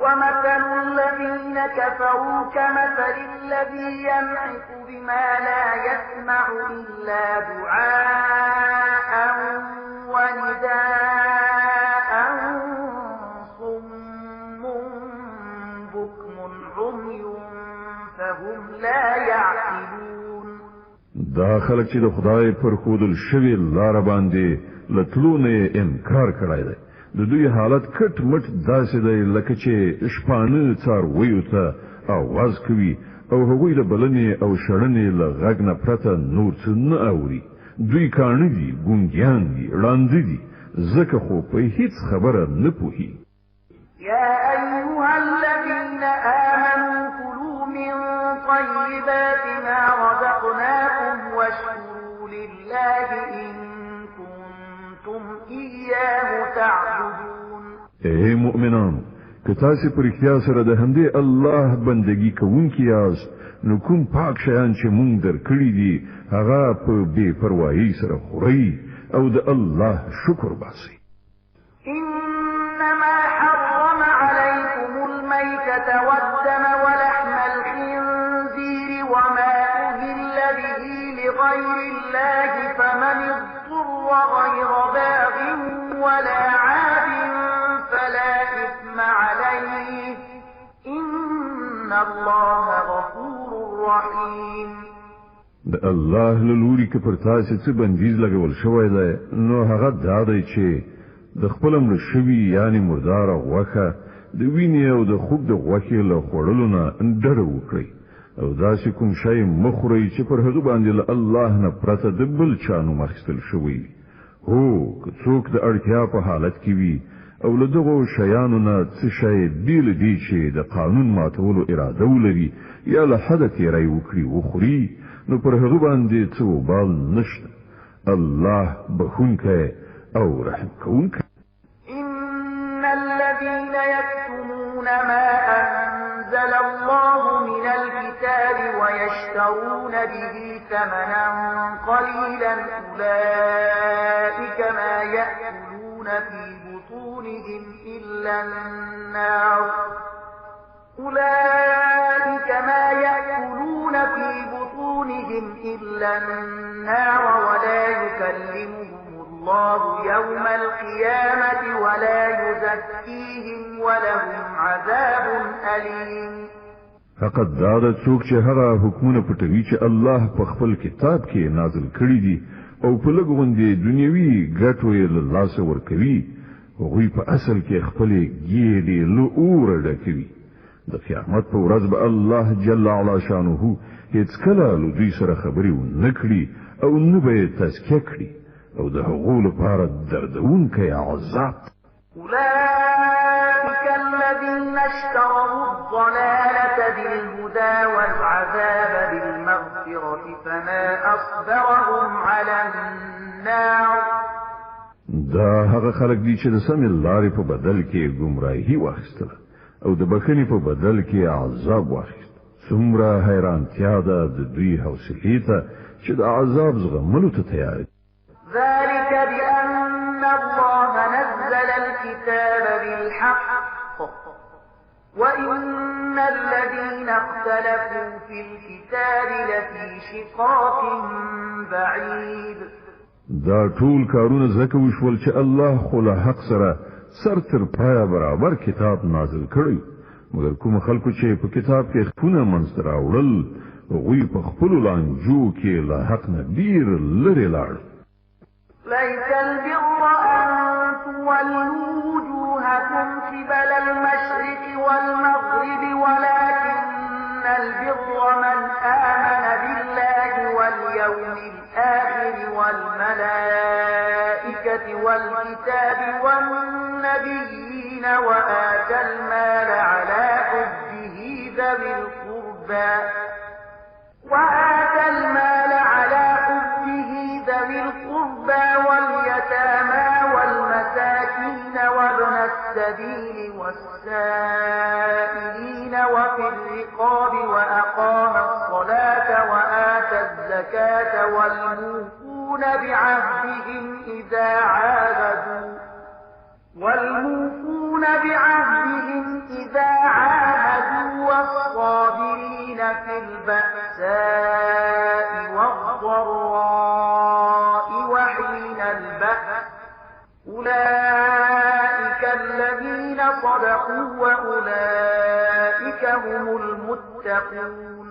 ومثل الذين كفروا كمثل الذي ينعق بما لا يسمع إلا دعاء ونداء صم بكم عمي فهم لا يعقلون. دا خلک چې د خدای پر خودل شوی لار باندې لټلونه انکار کړای دی، د دوی حالت کټ مټ داسې دی لکه چې شپانه څارویو ته आवाज کوي او هغوی د بلنې او شړنې له غږ نه پرته نور څه نه اوري. دوی کاڼه دي، ګونګیان دي، ړانده دي، ځکه خو په هیڅ خبره نه پوهي. يا أيها الذين آمنوا كلوا من طيبات ما رزقناكم واشكروا لله إن كنتم إياه تعبدون. اے مؤمنان، که تاسو پر اختیار سره د همدې الله بندگی کوونکی یاست، نو کوم پاک شیان چې مونږ درکړي دي هغه په بے پروايي سره خورئ او د الله شکر باسئ. إنما حرم عليكم الميتة والدم ولحم الخنزير وما أهل به لغير الله فمن اضطر غير باغ ولا عاد فلا إثم عليه إن الله غفور رحيم. د الله له لوري که پر تاسو څه بندیز لګول شوی دی نو هغه دا دی چې د خپل مړ شوي یعنی مردار غوښه د وینې او د خوب د غوښې له خوړلو نه ډډه وکړئ او داسې کوم شی مخورئ چې پر هغه باندې له الله نه پرته د بل چا نوم اخیستل شوی. هو که څوک د اړتیا په حالت کې وي او له دغو شیانو نه څه شی بیل دی چې د قانون ماتولو اراده ولري یا له حده تیری وکړي وخوري نو پر هغه باندې څه وبال نشته. الله بخونکی او رحم کوونکی. إن الذين يكتمون ما أنزل الله من الكتاب ويشترون به ثمنا قليلا أولئك ما يأكلون في بطونهم إلا النار ولا يكلمهم الله يوم القيامة ولا يزكيهم ولهم عذاب أليم. فقط دا څوک چې هغه حکمونه پټوي چې الله په خپل کتاب کې نازل کړی دي او په لګوندې دنیوي ګټو یې له لاسه ورکوي، هغوی په اصل کې خپل ګیډې له اوره ډکوي. د قیامت په ورځ به الله جل علا شانه هیڅ کله له دوی سره خبرې ونه کړي او نه به یې تزکیه کړي او د هغو لپاره دردونکی عذاب. أولئك الذين اشتروا الضلالة بالهدى والعذاب بالمغفرة فما أصبرهم على النار. دا هغه خلک دي چې د سمې لارې په بدل کې گمراهي واخیستله او د بخښنې په بدل کې عذاب واخیست. څومره حیرانتیا ده د دوی حوصلې ته چې د عذاب زغملو ته تیار دي. ذلك بأن الله نزل الكتاب بالحق وإن الذين اختلفوا في الكتاب لفي شقاق بعيد. دا ټول کارونه زکه وشول چې الله خو له حق سره سر تر پایه برابر کتاب نازل کړی، مګر کوم خلکو چې په کتاب کې خپونه منځ راوړل هغوی په خپلو لانجو کې له حق نه ډېر لرې لاړل. ليس البر أن تولوا وجوهكم قبل المشرق والمغرب ولكن البر من آمن بالله واليوم الآخر والملائكة والكتاب والنبيين وآتى المال على حبه ذوي القربى واليتامى والمساكين وابن السبيل والسائلين وفي الرقاب وأقام الصلاة وآتى الزكاة والموفون بعهدهم إذا البأساء والضراء وحين البأس أولئك الذين صدقوا وأولئك هم المتقون.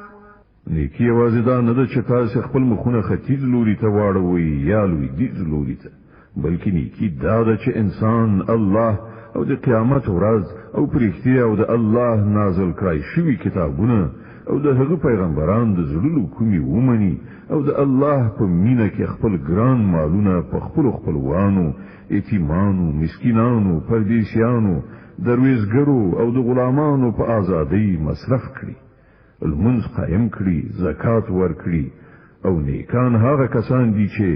نیکی یوازې دا نه ده چې تاسو خپل مخونه ختیځ لوري ته واړوئ یا لویدیځ لوري ته، بلکې نیکی دا ده چې انسان الله او د قیامت ورځ او پرختیا او د الله نازل کړای شوی کتابونه او د هغه پیغمبران د زړونو کومي ومني او د الله په مینه کې خپل ګران مالونه په خپل خپلوانو، یتیمانو، مسکینانو، پردیسیانو، درویزګرو او د غلامانو په ازادۍ مصرف کړي، المنځ قائم کړي، زکات ورکړي، او نیکان هغه کسان دي چې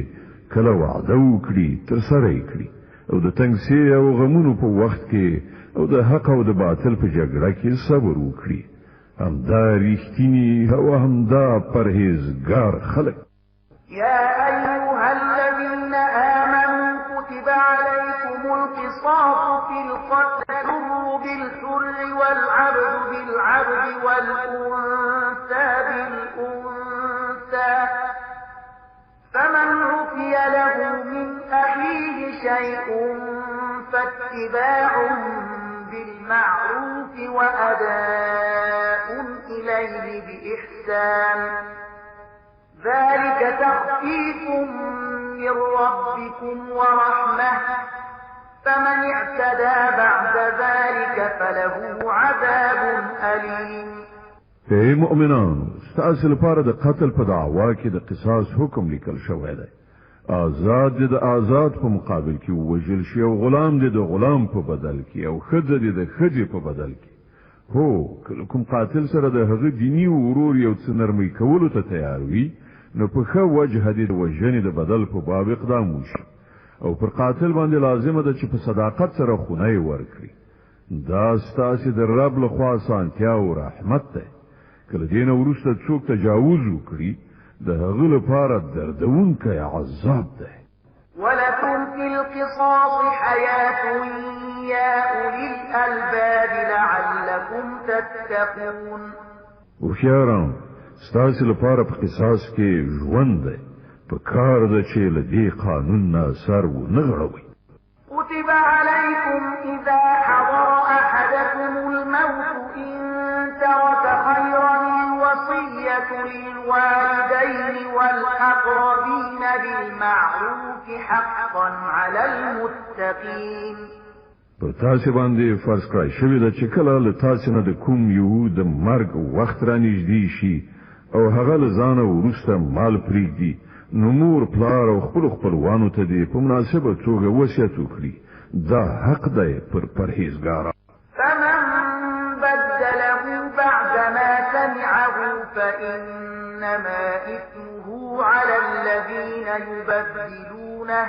کله وعده وکړي ترسره یې کړي، او د تنګسي او غمونو په وخت کې او د حق او د باطل په جګړه کې صبر وکړي. همدا ریښتینی او همدا پرهیزګار خلک. يا أيها الذين آمنوا كتب عليكم القصاص في القتل، الحر بالحر والعبد بالعبد والأنثى بالأنثى، فمن عفي له من أخيه شيء فاتباع بالمعروف وأداء إليه بإحسان، ذلك تخفيف من ربكم ورحمة، فمن اعتدى بعد ذلك فله عذاب أليم. اے مؤمنانو، ستاسو لپاره د قتل په دعوا کې د قصاص حکم لیکل شوی دی. آزاد د آزاد په مقابل کې وژل شي او غلام د غلام په بدل کې او خځه د خځې په بدل کې. هو کله کوم قاتل سره د هغه دینی ورور یو څه نرمي کولو ته تیار وي، نو په ښه وجه د وژنې د بدل په باب اقدام وشي، او پر قاتل باندې لازمه ده چې په صداقت سره خونه ورکړي. دا ستاسو د رب له خوا سانتیا او رحمت ده. کله دین وروسته څوک تجاوز وکړي، د هغه لپاره دردونکی عذاب ده. ولكم في القصاص حياة يا أولي الألباب لعلكم تتقون. وخياران ستاسو لپاره په قصاص کې ژوند ده، په کار ده چې له دې قانون نه سر ونه غړوي. كتب عليكم إذا حضر أحدكم الموت إن ترك خيرا الوصية للوالدين والأقربين بالمعروف حقا على المتقين. پر تاسو باندې فرض کړی شوی ده چې کله له تاسو نه د کوم یو د مرګ وخت را نږدې شي او هغه له ځانه وروسته مال پریږدي، نو مور پلار او خپلوانو ته دې په مناسبه توګه وصیت وکړي. دا حق دی پر پرهیزګارانو. فمن بدله بعدما سمعه فإنما إثمه على الذين يبدلونه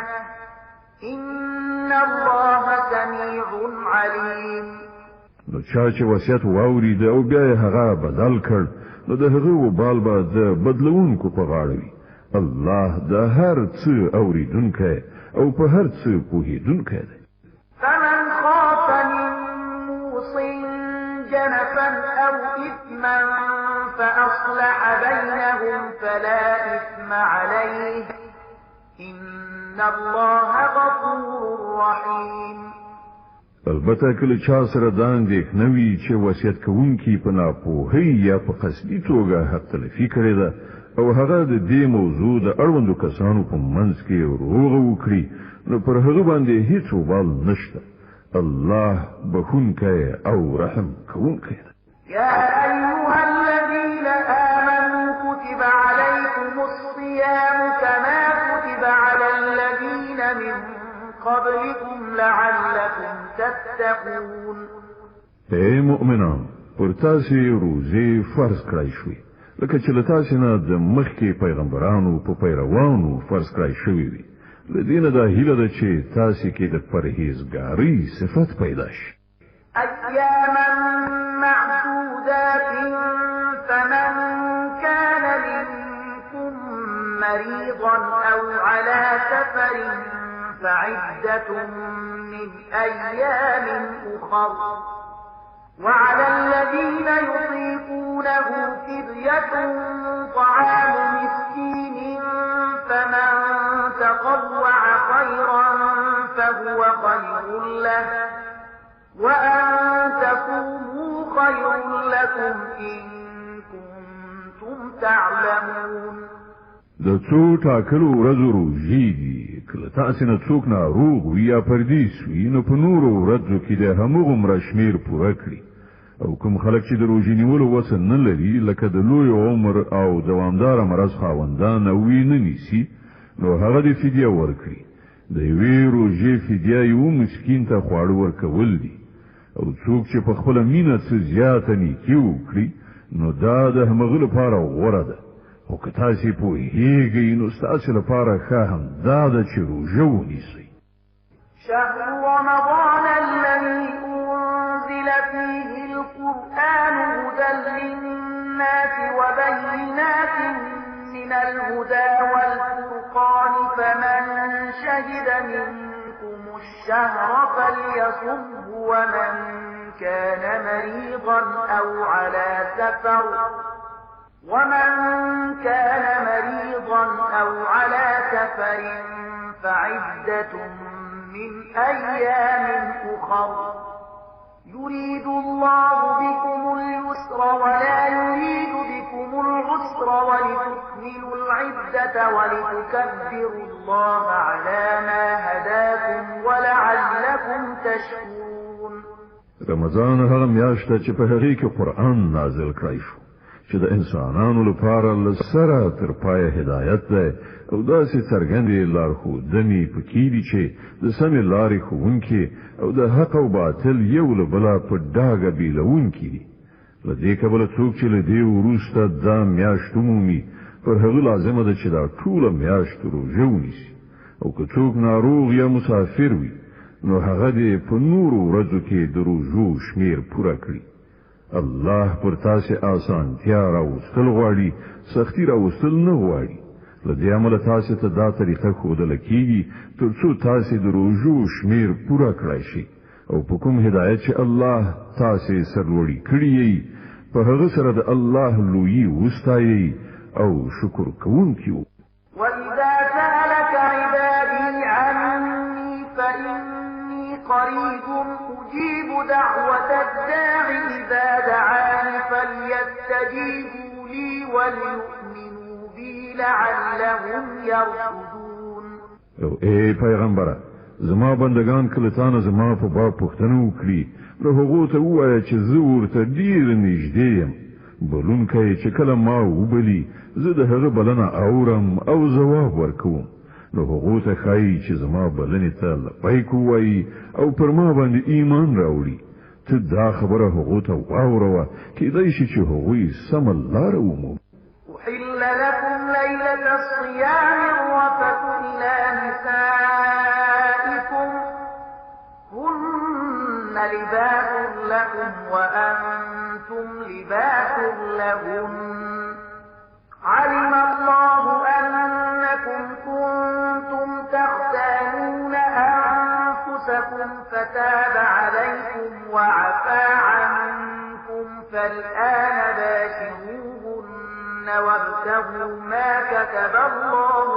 إن الله سميع عليم. نو چا چې وصیت واورید او بیا یې هغه بدل کړ، نو د هغه وبال به د بدلونکو په غاړه وي. الله د هر څه اوریدونکی او په هر څه پوهیدونکی دی. فمن خاف من موص جنفا أو إثما فأصلح بينهم فلا إثم عليه إن الله غفور رحيم. البته کله چا سره دا اندېښنه وي چې وصیت کوونکی په ناپوهۍ یا په قصدي توګه حق تلفي کړې ده او هغه د دې موضوع د اړوندو کسانو په منځ کې روغه وکړي، نو پر هغه باندې هیڅ وبال نشته. الله بخونکی او رحم کوونکی دی. يا أيها الذين آمنوا كتب عليكم الصيام كما كتب على الذين من قبلكم لعلكم تتقون. اے مؤمنان، پر تاسو روزه فرض کړی شوی، لکه چې له تاسو نه د مخکې پیغمبرانو په پیروانو فرض کړی شوی وي. له دې نه دا هیله ده چې تاسو کې د پرهیزګارۍ صفت پیدا شي. أياما معدودات فمن كان منكم مريضا أو على سفر فعدة من أيام أخر، وعلى الذين يطيقون دونه فدية طعام مسكين فمن تطوع خيرا فهو خير له وأن تصوموا خير لكم إن كنتم تعلمون. د څو ټاکلو ورځو روژې دي کله تاسې نه څوک ناروغ وي یا پردیس وي نو په نورو ورځو کې د همغومره شمېر پوره کړي او کوم خلک چې د روژې نیولو وس نه لري لکه د لوی عمر او دوامداره مرض خاوندان او وي نه نیسي نو هغه د فدیه ورکړي. د یوې روژې فدیه یو مسکین ته خواړه ورکول دي او څوک چې په خپله مینه څه زیاته نیکي وکړي نو دا د همغه لپاره غوره ده. خو که تاسې پوهیږئ نو ستاسې لپاره ښه همدا ده چې روژه ونیسئ. شهر رمضان الذي أنزل فيه القرآن هدى للناس وبينات من الهدى والفرقان فمن شهد منكم الشهر فليصمه ومن كان مريضا أو على سفر فعدة من أيام أخر يريد الله بكم اليسر ولا يريد بكم العسر ولتكملوا العدة ولتكبروا الله على ما هداكم ولعلكم تشكرون. رمضان هغه میاشت چې په هغې کې قرآن نازل کړی شو چې د انسانانو لپاره له سره تر پایه هدایت دی او داسې څرګندې لارښودنې پکې دي چې د سمې لارې ښوونکي او د حق او باطل یو له بله په ډاګه بېلوونکي دي. له دې کبله څوک چې له دې وروسته دا میاشت ومومي پر هغه لازمه ده چې دا ټوله میاشت روژه ونیسي او که څوک ناروغ یا مسافر وي نو هغه دې په نورو ورځو کې د روژو شمېر پوره کړي. الله پر تاسې آسانتیا راوستل غواړي سختي راوستل نه غواړي. له دې امله تاسې ته دا طریقه ښودله کېږي تر څو تاسې د روژو شمېر پوره کړی شي او په کوم هدایت چې الله تاسې سرلوړي کړي یې په هغه سره د الله لویي وستایئ او شکر کوونکي وو. وَإِذَا سَأَلَكَ عِبَادِي عَنِّي فَإِنِّي قَرِيبٌ أُجِيبُ دَعْوَةَ الدَّاعِ إِذَا دَعَانِ فَلْيَسْتَجِيبُوا لِي وَلْيُؤْمِنُوا بِي لَعَلَّهُمْ يَرْشُدُونَ. او ای پیغمبره زما بندگان کله تانه زما په باب پوښتنه وکړي نو هغو ته ووایه چې زه ورته ډېر نږدې یم. بلونکی چې کله ما وبلي زه د هغه بلنه اورم او ځواب ورکوم. نو هغو ته ښایي چې زما بلنې ته لبیک ووایي او پر ما باندې ایمان راوړي. ته دا خبره هغو ته واوروه کیدای شي چې هغوی سمه لاره ومومي. أحل لكم ليلة الصيام الرفث إلى نسائكم هن لباس لكم وأنتم لباس لهن علم الله أنكم كنتم تختانون أنفسكم فتاب عليكم وعفى عنكم فالآن باشروهن وابتغوا ما كتب الله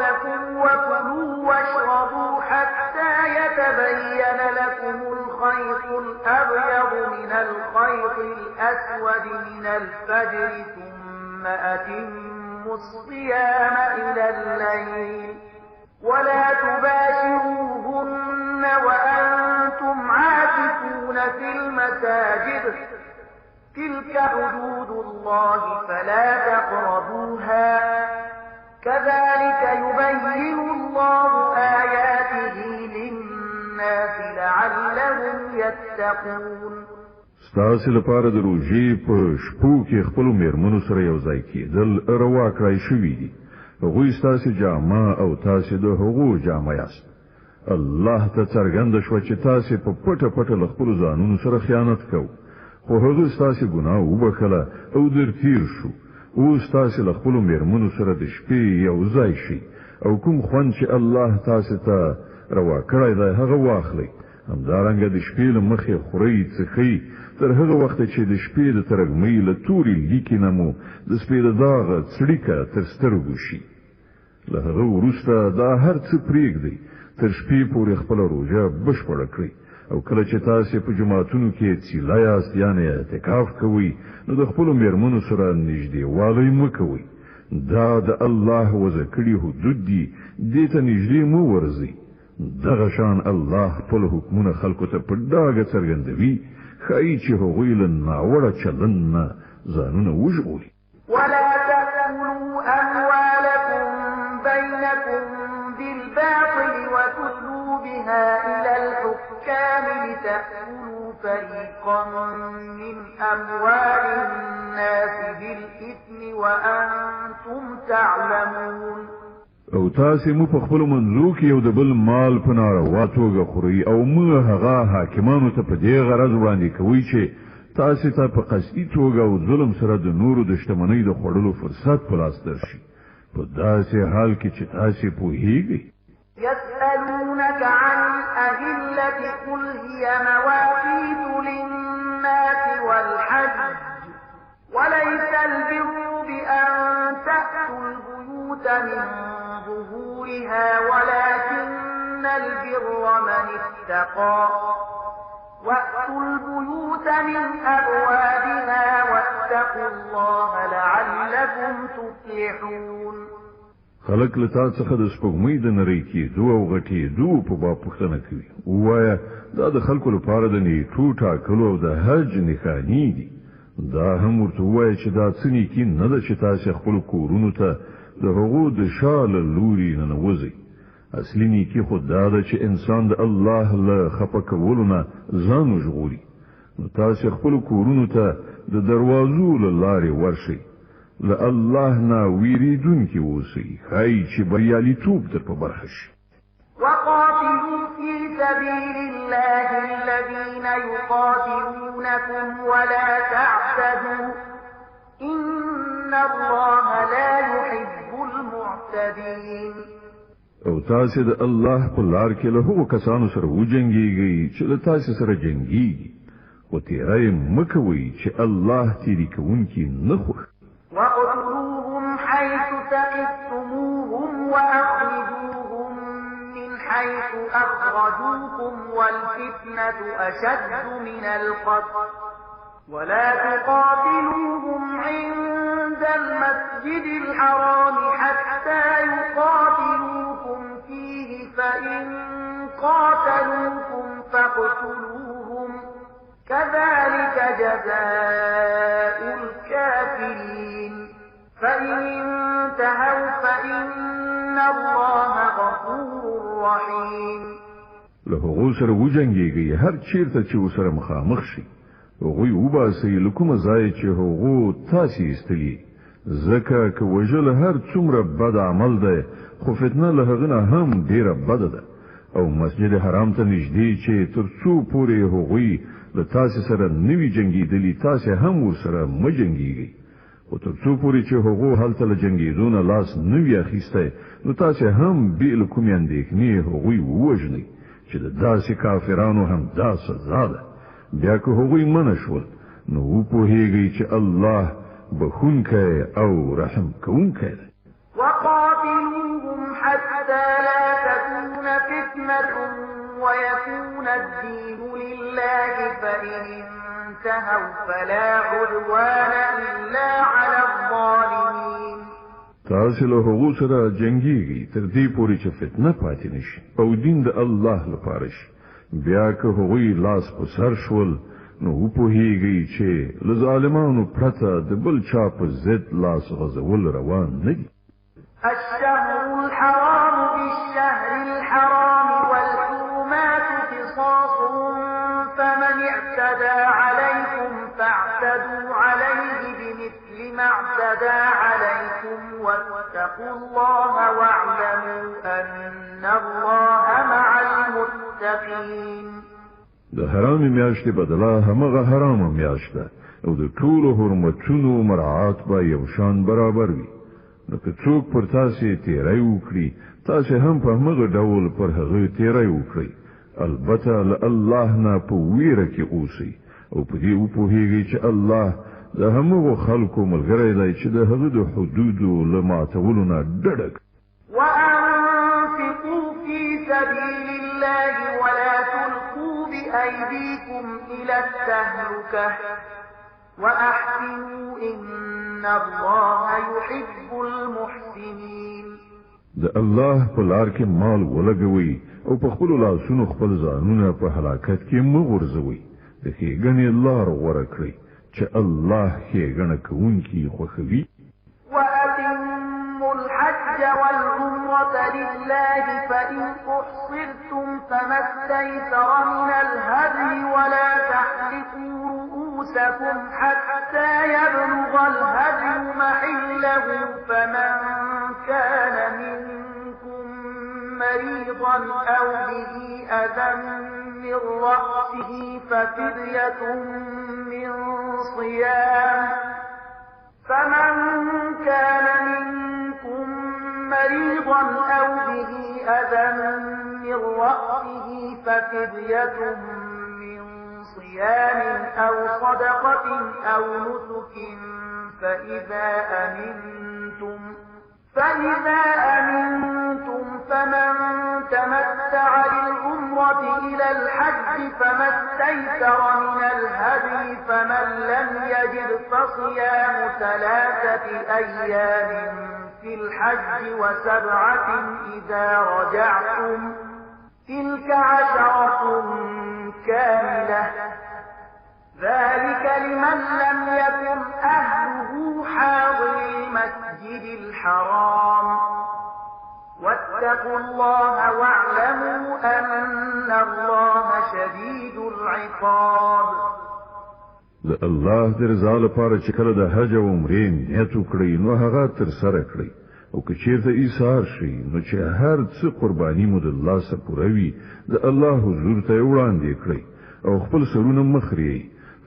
لكم وكلوا واشربوا حتى يتبين لكم الخيط الأبيض من الخيط الأسود من الفجر ثم أتموا الصيام إلى الليل ولا تباشروهن وأنتم عاكفون في المساجد تلك حدود الله فلا تقربوها كذلك يبين الله آياته للناس لعلهم يتقون. ستاسو لپاره د روژې په شپو کې خپل میرمنو سره یو ځای کېدل روا کړی شوي دي. هغوی ستاسو جامه او تاسو د هغو جامه یاست. الله ته څرګنده شوه چې تاسو په پټه پټه له خپلو ځانونو سره خیانت کوئ خو هغه ستاسو ګناه وبخله او در تیر شو. اوس تاسو له خپلو میرمنو سره د شپې یو ځای شئ او کوم خوند چې الله تاسو ته روا کړی دی هغه واخلئ. همدارنګه د شپې له مخې خورئ څښئ تر هغه وخت چې د شپې د ترږمۍ له تورې لیکې نه مو د شپې د داغه څړیکه تر سترګو شي. له هغه وروسته دا هر څه پرېږدئ تر شپې پورې خپله روژه بشپړه کړئ. او کله چې تاسو په جماعتونو کې څیله یاست یعنې اعتکاف کوئ نو د خپلو میرمنو سره نږدېوالی مه کوئ. دا د الله وضع کړي حدود دي، دې ته نږدې مه ورځئ. دغه شان الله خپل حکمونه خلکو ته په ډاګه څرګندوي، ښایي چې هغوی له ناوړه چلند نه ځانونه وژغوري. ولا تأكلوا أموالكم بينكم بالباطل وتدلوا بها إلى الحكام لتأكلوا فريقا من أموال الناس بالإثم وأنتم تعلمون. او تاسو مو په خپل منځو کې یو د بل مال په ناروا توګه خوري او موږ هغه حاکمانو ته په دې غرض وړاندې کوي چې تاسو ته په قصدي توګه او ظلم سره د نورو د شتمنۍ د خوړلو فرصت په لاس درشي، په داسې حال کې چې تاسو پوهیږئ. يسألونك عن الأهلة قل هي مواقيت للناس والحج وليس البر بأن تأتوا البيوت من ظهورها ولكن البر من اتقى وأتوا البيوت من أبوابها واتقوا الله لعلكم تفلحون. خلق له تاسو څخه د سپوږمۍ د نری کېدو او غټېدو په باب پوښتنه کوي. ووایه دا د خلکو لپاره د نیټو ټاکلو او د حج نښانې دي. دا هم ورته ووایه چې دا څه نیکي نه ده چې تاسو خپل کورونو ته د هغو د شا له لوري ننوځئ. اصلي نیکي خو دا ده چې انسان د الله له خفه کولو نه ځان وژغوري. نو تاسو خپل کورونو ته د دروازو له لارې ورشئ. له الله نه ویریدونکي اوسئ، ښایي چې بریالیتوب در په برخه شي. وقاتلوا في سبيل الله الذين يقاتلونكم ولا تعتدوا إن الله لا يحب المعتدين. او تاسو د الله په لار کې له هغو کسانو سره وجنګیږئ چې له تاسو سره جنګیږي، خو تیری مه کوئ چې الله تیری کوونکي نه خوښوي. واقتلوهم حيث ثقفتموهم وأخرجوهم من حيث أخرجوكم والفتنة أشد من القتل ولا تقاتلوهم عند المسجد الحرام حتى يقاتلوكم فيه فإن قاتلوكم فاقتلوهم كذلك جزاء الكافرين فإن انتهوا فإن الله غفور رحيم. له هغو سره وجنګیږئ هر چیرته چې ورسره مخامخ شي. هغوی وباسئ له کومه ځایه چې هغو تاسې ایستلي، ځکه که وژل هر څومره بد عمل دی خو فتنه له هغه نه هم ډیره بده ده. او مسجد حرام ته نږدې چې تر څو پورې هغوی له تاسې سره نوي جنګېدلي تاسې هم ورسره مه جنګېږئ. خو تر څو پورې چې هغو هلته له جنګېدو نه لاس نه وي اخیستی نو تاسې هم بې له کومې اندېښنې هغوی ووژنئ چې د داسې کافرانو هم دا سزا ده. بیا که هغوی منع شول نو وپوهیږئ چې الله بخونکی او رحم کوونکی دی. وقاتلوهم حتى لا تكون فتنة ويكون الدين لله فإن انتهوا فلا عدوان إلا على الظالمين. تاسو له هغو سره جنګیږئ تر دې پورې چې فتنه پاتې نشي او دین د الله لپاره شي. بیا که هغوی لاس په سر شول نو وپوهیږئ چې له ظالمانو پرته د بل چا په ضد لاس غځول روان نه دي. الشهر الحرام بالشهر الحرام والحرمات قصاص فمن اعتدى عليكم فاعتدوا عليه بمثل ما اعتدى عليكم واتقوا الله واعلموا أن الله مع المتقين. د حرام میاشتې بدله همغه حرام میاشت ده او د ټولو حرمتونو مراعات به یو شان برابر وي. نو که څوک پر تاسې تیری وکړي تاسې هم په همغه ډول پر هغه تیری وکړئ البته له الله نه په ویره کې اوسئ او په دې وپوهیږئ چې الله د همغو خلکو ملګری دی چې د هغه د حدودو له ماتولو نه ډډه کوي وأنفقوا في سبيل الله ولا تلقوا بأيديكم إلى التهلكة وأحسنوا إن الله يحب المحسنين د الله په لار کې مال ولګوي او په خپل لاسونو خپل ځانونه په هلاکت کې مغورځوي د ښېګڼې لار غوره کړئ چې الله ښېګڼه کوونکي خوښوي وأتموا الحج والعمرة لله فإن أحصرتم فما استيسر من الهدي ولا تحلقوا رؤوسكم حتى يبلغ الهدي محله فمن كان منكم مريضا أو به أذى من رأسه ففدية من صيام فمن كان منكم مريضا أو به أذى من رأسه ففدية من صيام أو صدقة أو نسك فإذا أمنتم فمن تمتع بالعمرة إلى الحج فما استيسر من الهدي فمن لم يجد فصيام 3 أيام في الحج و7 إذا رجعتم تلك 10 كاملة ذلك لمن لم يكن أهله حاضر المسجد الحرام واتقوا الله واعلموا أن الله شديد العقاب د الله د رضا لپاره چې کله د حج او عمرې نیت وکړئ نو هغه ترسره کړئ او که چیرته ایثار شي نو چې هر څه قرباني مو د الله سره پوروي د الله حضور ته وړاندې کړئ او خپل سرونه مخري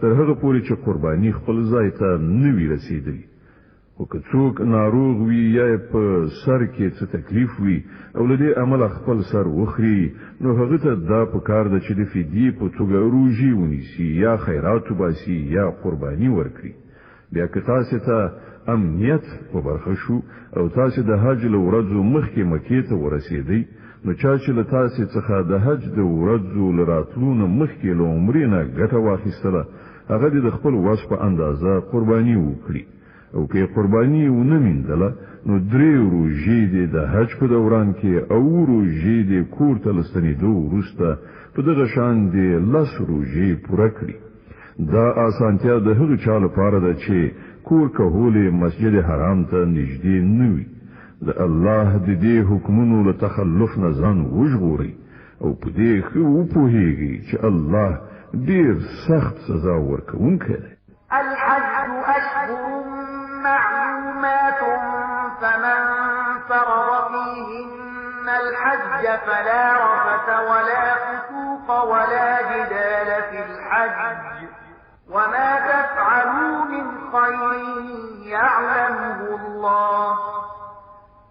تر هغه پورې چې قرباني خپل ځای ته نه وي رسیدلی او که څوک ناروغ وي یا په سر کې څه تکلیف وي او له دې عمل خپل سر وخري نو هغه ته دا پکار ده چې د فدیې په توګه روژې ونیسي یا خیرات وباسي یا قرباني ورکړي بیا که تاسو ته امنیت په برخه شو او تاسو د حج له ورځو مخکې مکې ته ورسېدئ نو چا چې له تاسو څخه د حج د ورځو لراتلو نه مخکې له عمرې نه ګټه واخیستله هغه د خپل وس په اندازه قرباني وکړي او که قرباني ونه میندله نو 3 روژې د حج په دوران کې او روژې د کور ته لستنېدو وروسته په دغه شان د 10 روژې پوره کړي دا اسانتیا د هغو چا لپاره ده چې کور کهولې مسجد حرام ته نږدې نه وي د الله د دې حکمونو له تخلف نه ځان وژغوري او په دې خو وپوهیږي چې الله ډیر سخت سزا ورکوونکی دی الحج أشهر معلومات فمن فرض فيهن الحج فلا رفث ولا فسوق ولا جدال في الحج وما تفعلوا من خير يعلمه الله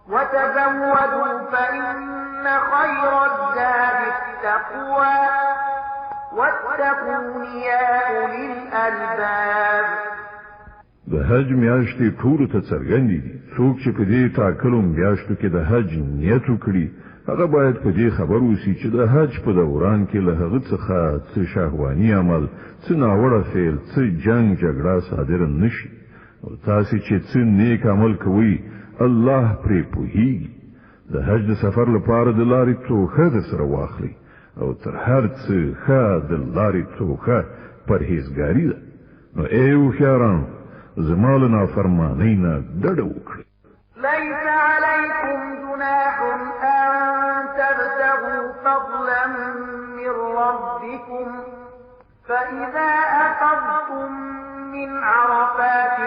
وتزودوا فإن خير الزاد التقوى واتقون يا أولي الألباب د حج میاشتې ټول ته څرګندې دي څوک چې په دې ټاکلو میاشتو کې د حج نیت وکړي هغه باید په دې خبر اوسي چې د حج په دوران کې له هغه څخه څه شهواني عمل څه ناوړه فعل څه جنگ جګړه صادر نشي او تاسو چې څه نیک عمل کوئ الله پرې پوهیږي د حج د سفر لپاره د لارې توخه د سره واخلي او تر هر څه ښه د لارې توخه پرهیزګاري ده نو ای هوښیاران زما له نافرمانۍ نه ډډه وکړئ ليس عليكم جناح أن تبتغوا فضلا من ربكم فإذا أفضتم من عرفات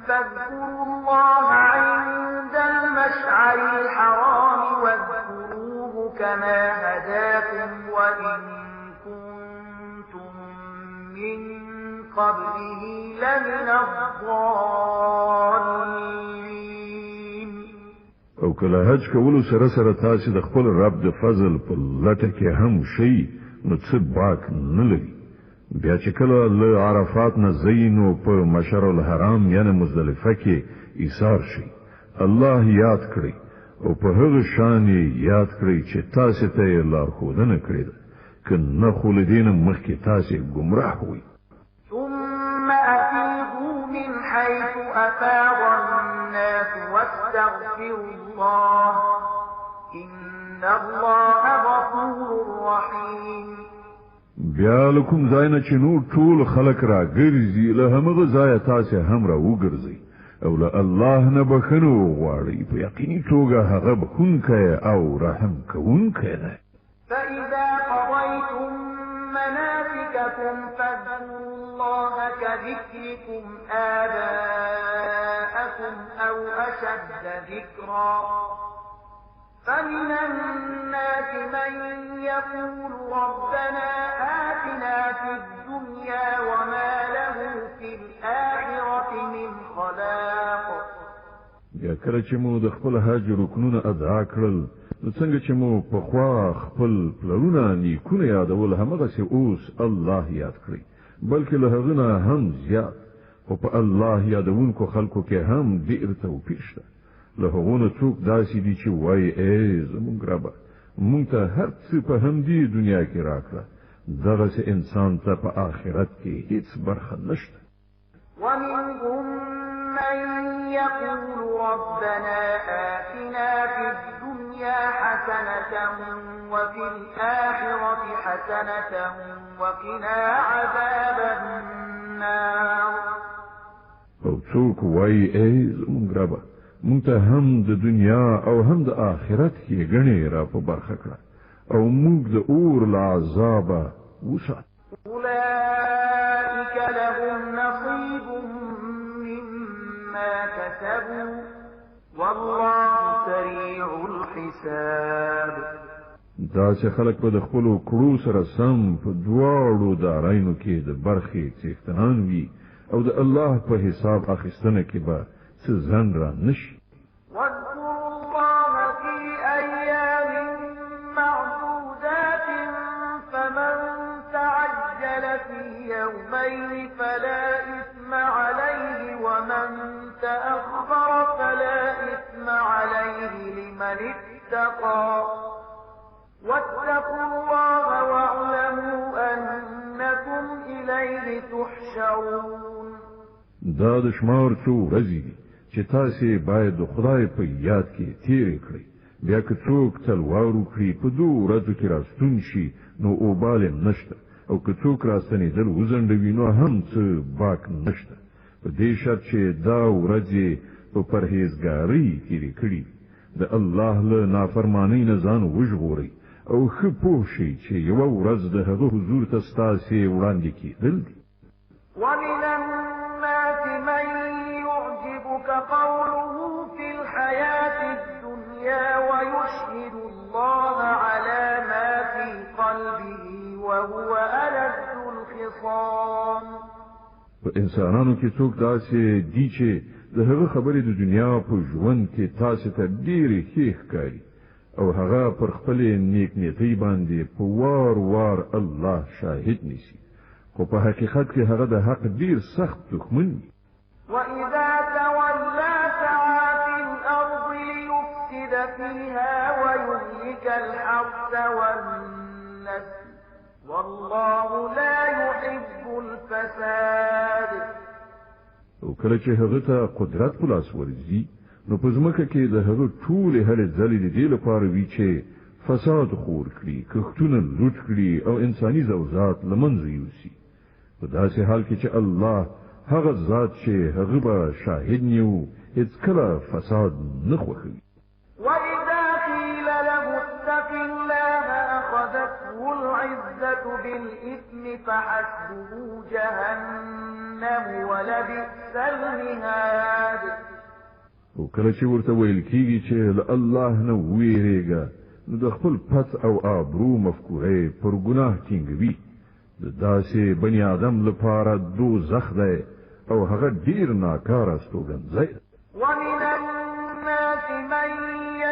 فاذكروا الله عند المشعر الحرام واذكروه كما هداكم وإن كنتم من قبله لمن الضالين کله حج کولو سره سره تاسو د خپل رب د فضل په لټه کې هم شي نو څه باک نه لري بیا چې کله له عرفات نه زینو په مشعر الحرام یعنی مزدلفه کې ایثار شي الله یاد کړی او په هغه شان یاد کړی چې تاسو ته لارښودنه کړې ده کنه خلدین مخکې تاسو گمراه وي ثم أفيضوا من حيث أفاض الناس واستغفروا الله إن الله غفور رحيم بیا لکم ځای چې نور ټول خلق را ګرځي له همغه ځای تاسو هم را وګرځي او له الله نه بخنو غواړي په یقیني توګه هغه بخونکی او رحم کوونکی دی فإذا قضيتم مناسككم فاذكروا الله كذكركم آباءكم أو أشد ذكرا فمن الناس من يقول ربنا آتنا في الدنيا وما له في الآخرة من خلاق بیا کله چې مو د خپل حج رکنونه ادا کړل نو څنګه چې مو په خوا خپل پلرونه نیکونه یادول همغه سي اوس الله یاد کړی بلکې له هغه نه هم زیات او په الله یادونکو خلکو کې هم ډیر توپیر شته له هغونه څوک داسې دي چې وایي ای زمونږ ربه مونږ ته هر څه په همدې دنیا کې راکړه دغسې انسان ته په آخرت کې هیڅ برخه نشته ومنهم من يقول ربنا آتنا في الدنيا حسنة وفي الآخرة حسنة وقنا عذاب النار او څوک وایي ای زمونږ ربه مونږ ته هم د دنیا او هم د آخرت کې ګڼې را په برخه کړه او موږ د اور له عذابه وسات أولئك لهم نصيب مما كسبوا والله سريع الحساب دا چې خلک په د خپلو کړو سره سم په دواړو دارایانو کې د برخې څښتنان وي او د الله په حساب اخیستنه کې به څه ځان را نشي واذكروا الله في أيام معدودات فمن تعجل في يومين فلا إثم عليه ومن تأخر فلا إثم عليه لمن اتقى واتقوا الله واعلموا أنكم إليه تحشرون دا د شمار څو ورځې دي چې تاسو باید د خدای په یاد کې تیرې کړئ بیا که څوک تلوار وکړي په دوه ورځو کې راستون شي نو اوبال نشته او که څوک راستنېدل وزنډوي نو هم څه باک نشته په دې شرط چې دا ورځې په پرهیزګارۍ تیرې کړي د الله له نافرمانۍ نه ځان وژغورئ او ښه پوه شئ چې یوه ورځ د هغه حضور ته ستاسې وړاندې کېدل دي ومن الناس من يعجبك قوله في الحياة الدنيا ويشهد الله على ما في قلبه وهو ألد الخصام په انسانانو کې څوک داسې دي چې د هغه خبرې د دنیا په ژوند کې تاسو ته ډېرې ښې ښکاري او هغه پر خپلې نیکنیتۍ باندې په وار وار الله شاهد نیسي خو په حقیقت کې هغه د حق ډیر سخت دښمن دی وَإِذَا تَوَلَّى سَعَىٰ فِي الْأَرْضِ لِيُفْسِدَ فِيهَا وَيُهْلِكَ الْحَرْثَ وَالنَّسْلَ وَاللَّهُ لَا يُحِبُّ الْفَسَادَ او کله چې هغه ته قدرت په لاس ورځي نو په ځمکه کې د هغه ټولې هلې ځلې د دې لپاره وي چې فساد خور کړي کښتونه لوټ کړي او انساني زوزات له منځه یوسي په داسې حال کې چې الله هغه ذات چې هغه به شاهد نیو هیڅ کله فساد نه خوښوي وَإِذَا قِيلَ لَهُ اتَّقِ اللَّهَ أَخَذَتْهُ الْعِزَّةُ بِالْإِثْمِ فَحَسْبُهُ جَهَنَّمُ وَلَبِئْسَ الْمِهَادُ او کله چې ورته ویل کېږي چې له الله نه ویریږه نو د خپل پت او آبرو مفکورې پر ګناه ټینګوي د داسې بني آدم لپاره دوزخ دی او هغه ډیر ناکاره استوګنځی دی وَمِنَ النَّاسِ مَن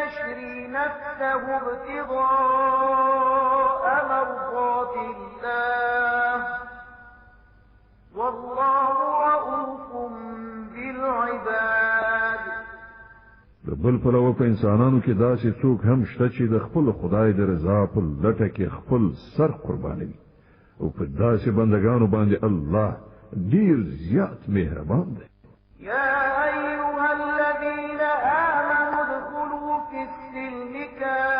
يشري نفسه ابتغاء مرضات الله والله رؤوف بالعباد. د بل پلوه په انسانانو کې داسې څوک هم شته چې د خپل خدای د رضا په لټه کې خپل سر قربانوي او په داسې بندگانو باندې الله ډیر زیات مهربان دی. يا أيها الذين آمنوا ادخلوا في السلم كافة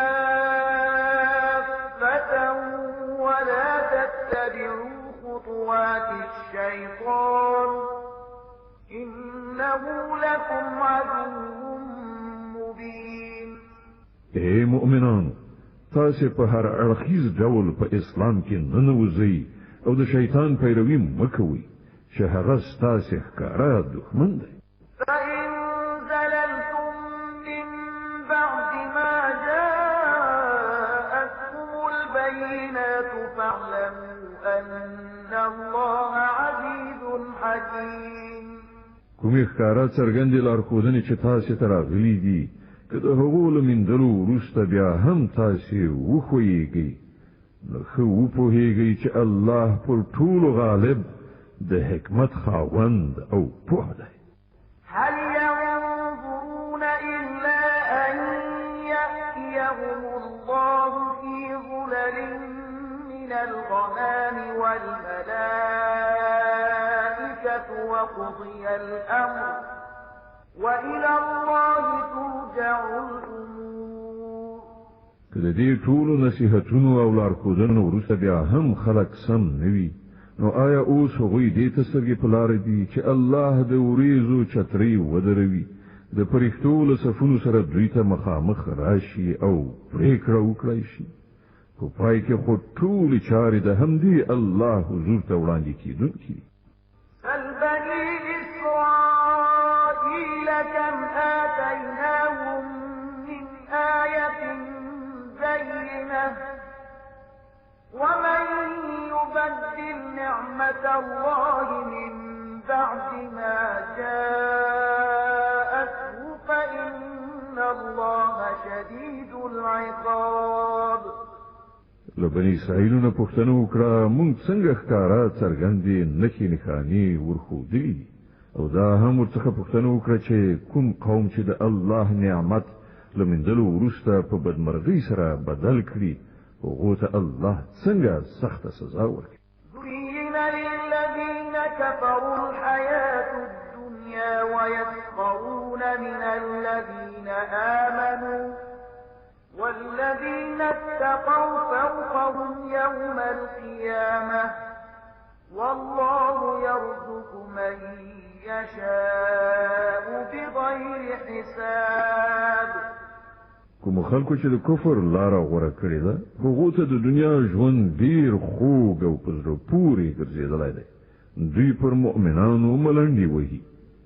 ولا تتبعوا خطوات الشيطان إنه لكم عدو مبين. اے مؤمنانو، تاسو په هر اړخیز ډول په اسلام کې ننوځئ او د شیطان پیروي مکوئ چې هغه ستاسو ښکارا دښمن دی. فإن زللتم من بعد ما جاءتكم البينات فاعلموا أن الله عزيز حكيم. کومې ښکارا څرګندې لارښودنې چې تاسو ته راغلي دي، که د هغو له میندلو وروسته بیا هم تاسو وښویېږئ، نو ښه وپوهېږئ چې الله پر ټولو غالب د حکمت خاوند او پوه دی. هل ينظرون إلا أن يأتيهم الله في ظلل من الغمام والملائكة وقضي الأمر وإلى الله ترجع الأمور. که د دې ټولو نصیحتونو او لارښودنو وروسته بیا هم خلک سم نه وي، نو آیا اوس هغوی دې ته سترګې په لاره دي چې الله د وریځو چترۍ ودروي، د فرښتو له صفونو سره دوی ته مخامخ راشي او پرېکړه وکړای شي؟ په پای کې خو ټولې چارې د همدې الله حضور ته وړاندې کېدونکي دي. فالبني إسرائيل كم آتيناهم من آية بينة ومن يبدل نعمة الله من بعد ما جاءته فإن الله شديد العقاب. لبني اسرائیلونه پوښتنه وکړه، موږ څنګه ښکارا څرګندې نښې نښانې ورښودلي دي، او دا هم ورڅخه پوښتنه وکړه چې کوم قوم چې د الله نعمت له میندلو وروسته په بدمرغۍ سره بدل کړي، هغو ته الله څنګه سخته سزا ورکړي. زين للذين كفروا الحياة الدنيا ويسخرون من الذين آمنوا والذين اتقوا فوقهم يوم القيامة والله يرزق من يشاء بغير حساب. کوم خلکو چې د کفر لاره غوره کړې ده، هغو ته د دنیا ژوند ډیر خوږ او په زړه پورې ګرځېدلی دی. دوی پر مؤمنانو ملنډې وهي،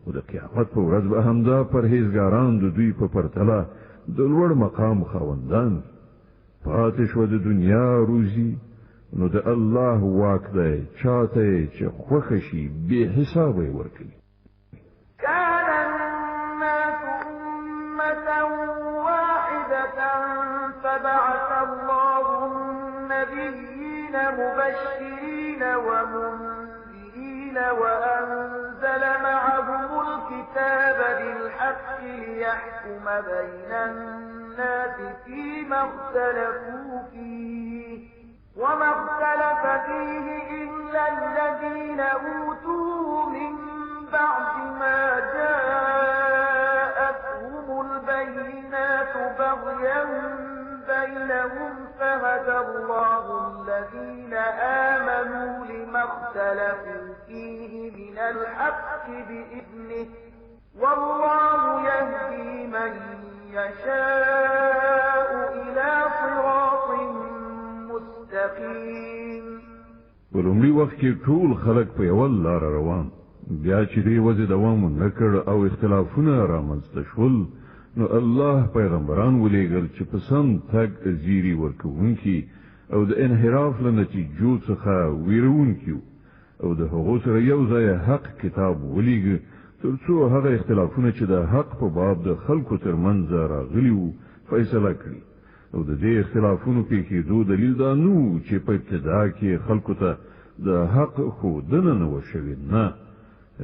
او د قیامت په ورځ به همدا پرهیزګاران د دوی په پرتله د لوړ مقام خاوندان. پاتې شوه د دنیا روزي، نو د الله واک دی، چاته چې خوښه شي بې حسابه یې ورکوي. كان الناس أمة واحدة فبعث الله النبيين مبشرين ومنذرين وأنزل معهم الكتاب بالحق ليحكم بين الناس فيما اختلفوا فيه وما اختلف فيه إلا الذين أوتوه من بعد ما جاءتهم البينات بغيا بينهم فهدى الله الذين آمنوا لما اختلفوا فيه من الحق بإذنه والله يهدي من يشاء إلى صراط مستقيم. ولومړي وخت کې ټول خلک په یو لار روان، بیا چې دې وځي دوام نکړ او اختلافونه رامنځته شول، نو الله پیغمبران ولېږل چې په سم تګ زیری ورکوونکي او د انحراف له نتیجو څخه ویرونکي، او د هغو سره یو ځای حق کتاب ولېږه، تر څو هغه اختلافونه چې د حق په باب د خلکو ترمنځ راغلي وو فیصله کړي او د دې اختلافونو په کېدو دلیل دا نو چې په ابتدا کې خلکو ته د حق ښودنه نه وشوي نه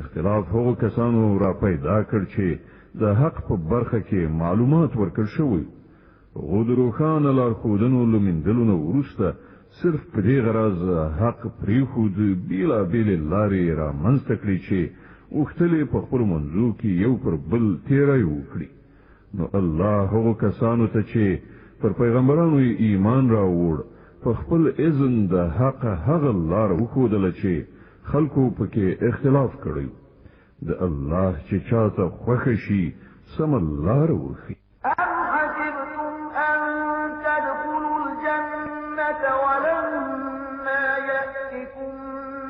اختلاف هغو کسانو را پیدا کړ چې د حق په برخه کې معلومات ورکړ شوی هغو د روښانه لارښودنو له موندلو نه وروسته صرف په دې غرض حق پرېښود بېلابېلې لارې را منځته کړي چې غوښتلې په خپلو منځو کې یو پر بل تېری وکړي نو الله هغو کسانو ته چې پر پیغمبرانو ایمان راوړ په خپل اذن د حق هغه لار وښودله چې خلکو پکې اختلاف کړی د الله چې چاته خوښه شي سم لار وښي أم حسبتم أن تدخلوا الجنة ولما يأتكم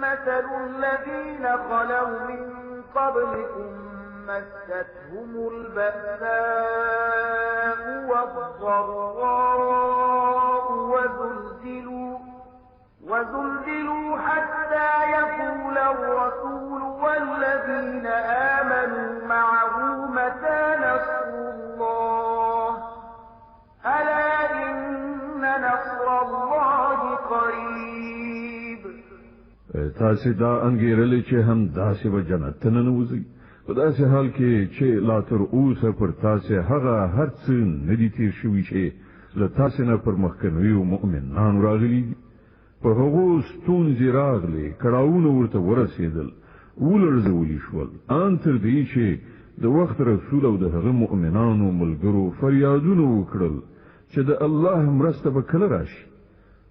مثل الذين خلوا من قبلكم مستهم البأساء والضراء وزلزلوا حتى يقول الرسول والذين آمنوا معه متى نصر الله ألا إن نصر الله قريب تاسو دا انګیرلې چې هم داسې به جنت ته ننوځي په داسې حال کې چې لا تر اوسه پر تاسو هغه هر څه ندي تیر شوي چې له تاسو نه پر مخکنیو مؤمنانو راغلي په هغو ستونزې راغلي کړاوونه ورته ورسېدل ولړزولي شول ان تر دې چې د وخت رسول او د هغه مؤمنانو ملګرو فریادونه وکړل چې د الله مرسته به کله راشي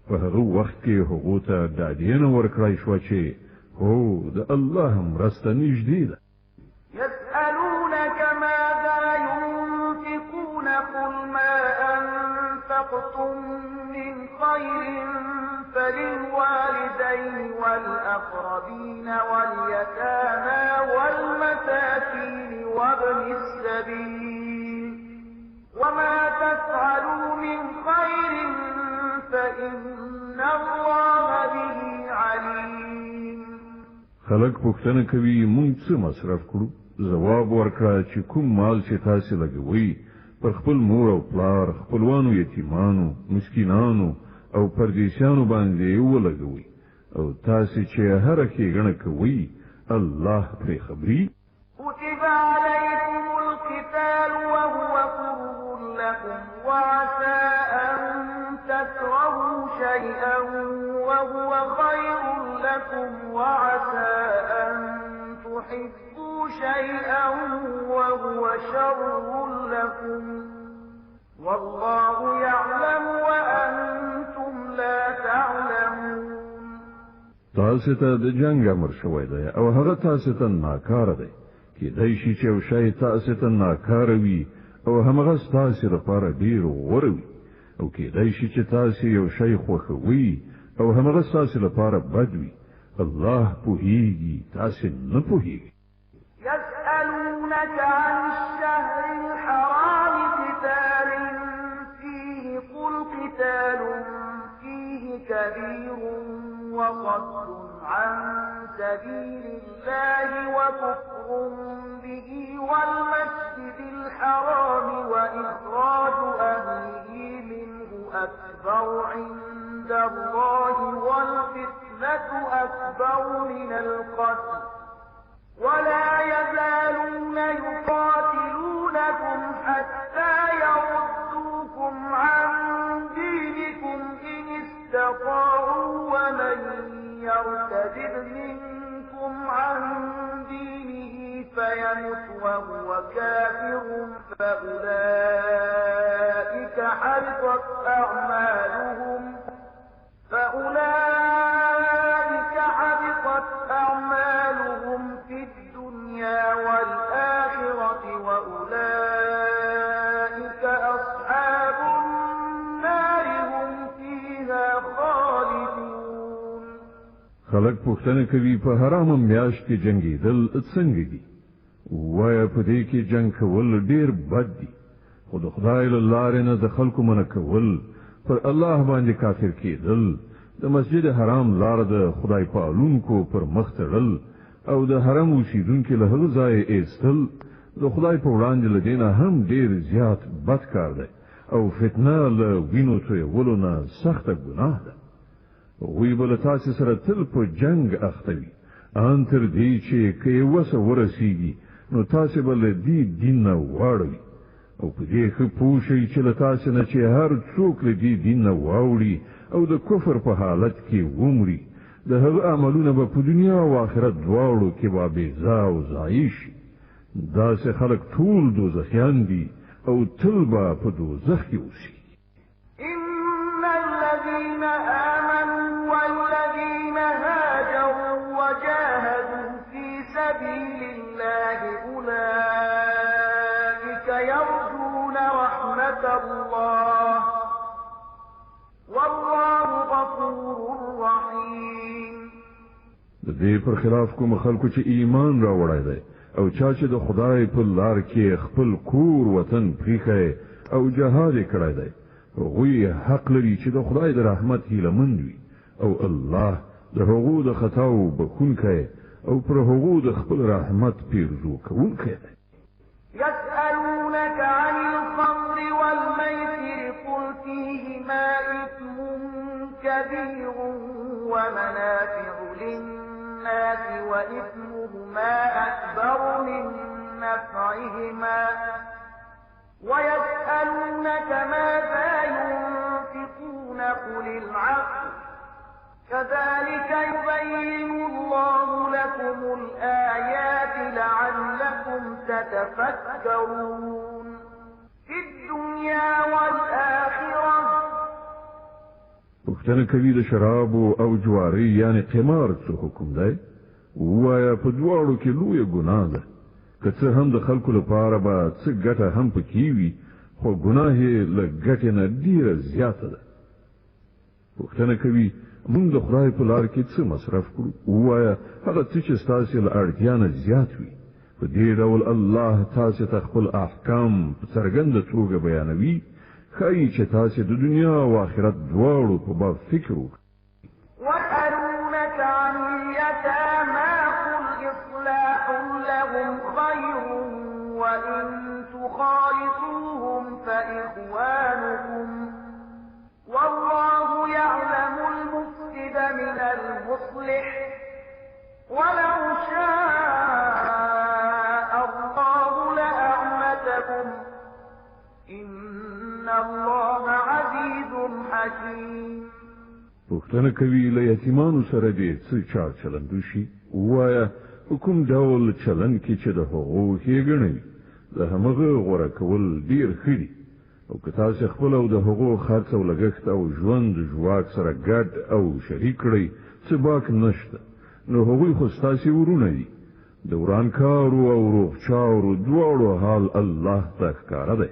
په هغه وخت کې هغو ته دادینه ورکړای شو چې هو د الله مرسته نږدې ده يسألونك ماذا ينفقون قل ما أنفقتم من خير فللوالدين والأقربين واليتامى والمساكين وابن السبيل وما تفعلوا من خير فإن الله به عليم خلق پوښتنه کوي مونږ څه مصرف کړو جواب ورکړه چې کوم مال چې تاسو لګوي پر خپل مور او پلار خپلوانو یتیمانو مسکینانو او پردیسانو باندې ولګوي او تاسو چې هر کې غنه کوي الله پرې خبري كتب عليكم القتال وهو كره لكم وعسى أن تكرهوا شيئا وهو خير لكم وعسى أن تحبوا شيئا وهو شر لكم والله يعلم وأنتم لا تعلمون تاسو ته د جنگ امر شوی دی او هغه تاسو ته ناکاره دی کېدای شي چې یو شی تاسو ته ناکاره وي او همغه تاسو لپاره ډیر غوره وي او کېدای شي چې تاسو یو شی خوښوي او همغه تاسو لپاره بد وي الله پوهیږي تاسو نه پوهیږئ يسألونك عن الشهر الحرام قتال فيه قل قتال فيه كبير وصد عن سبيل الله وكفر به والمسجد الحرام وإخراج أهله منه أكبر عند الله والفتنة أكبر من القتل ولا يزالون يقاتلونكم حتى يردوكم عن دينكم إن استطاعوا ومن يرتد منكم عن دينه فيمت وهو كافر فأولئك حبطت أعمالهم في الدنيا والآخرة وأولئك أصحاب النار هم فيها خالدون خلق پوښتنه کوي په حرام میاشت کې جنگیدل څنګه دي وای په دې کې جنگ کول ډیر بد دي خو د خدای له لارې نه د خلکو منع کول پر الله باندې کافر کېدل د مسجد حرام لار د خدای پالونکو پر مخ تړل او د حرم اوسیدونکو له هغه ځای ایستل د خدای په وړاندې لدینه هم ډیر زیات بد کار دی او فتنه له وینو تویولو نه سخته ګناه ده. هغوی به له تاسې سره تل په جنگ اخته وي ان تر دې چې که یې وسه ورسیږي نو تاسې به له دې دین نه واړوي او په دې ښه پوه شئ چې له تاسې نه چې هر څوک له دې دین نه واوړي او د کفر په حالت کې ومري د هغه عملونه به په دنیا او آخرت دواړو کې به بېځا او ضایع شي. داسې خلک ټول دوزخیان دي او تل به په دوزخ کې اوسي. إن الذين آمنوا والذين هاجروا وجاهدوا في سبيل الله أولئك يرجون رحمة الله والله غفور رحيم. د دې پر خلاف کوم خلکو چې ایمان راوړی دی او چا چې د خدای په لار کې خپل کور وطن پریښی او جهاد یې کړی دی هغوی حق لري چې د خدای د رحمت هیلهمند وي او الله د هغو د خطاو بخښونکی او پر هغو د خپل رحمت پیرزو کوونکی دی. يسألونك عن الخمر والميسر قل فيهما إثم كبير ومنافع للناس وإثمهما أكبر من نفعهما ويسألونك ماذا ينفقون قل العفو كذلك يبين الله لكم الآيات لعلكم تتفكرون في الدنيا والآخرة. پوښتنه کوي د شرابو او جواري یعنی قمار څه حکم دی؟ وایا په دواړو کې لویه ګناه ده که څه هم د خلکو لپاره به څه ګټه هم پکې وي خو ګناه یې له ګټې نه ډېره زیاته ده. پوښتنه کوي موږ د خدای په لار کې څه مصرف کړو؟ وایا هغه څه چې ستاسې له اړتیا نه زیات وي. په دې ډول الله تاسې ته خپل احکام په څرګنده توګه بیانوي ښایي چې تاسې د دنیا او آخرت دواړو په باب فکر وکړئ. وَيَسْأَلُونَكَ عَنِ الْيَتَامَى قُلْ إِصْلَاحٌ لَهُمْ خَيْرٌ وَإِن تُخَالِطُوهُمْ فَإِخْوَانُكُمْ وَاللَّهُ يَعْلَمُ الْمُفْسِدَ مِنَ الْمُصْلِحِ وَلَوْ شَاءَ اللَّهُ لَأَعْمَتَكُمْ إِنَّ اللَّهَ عَزِيزٌ حَكِيمٌ. پوښتنه کوي له یتیمانو سره دې څه چار چلند وشي؟ ووایه په کوم ډول چلند کې چې د هغو ښېګڼه وي د همغه غوره کول ډېر ښه دي او که تاسې خپل او د هغو خرڅ او لګښت او ژوند ژواک سره ګډ او شریک کړئ څه باک نشته نو هغوی خو ستاسې ورونه دي. د ورانکارو او روغچاورو دواړو حال الله ته ښکاره دی.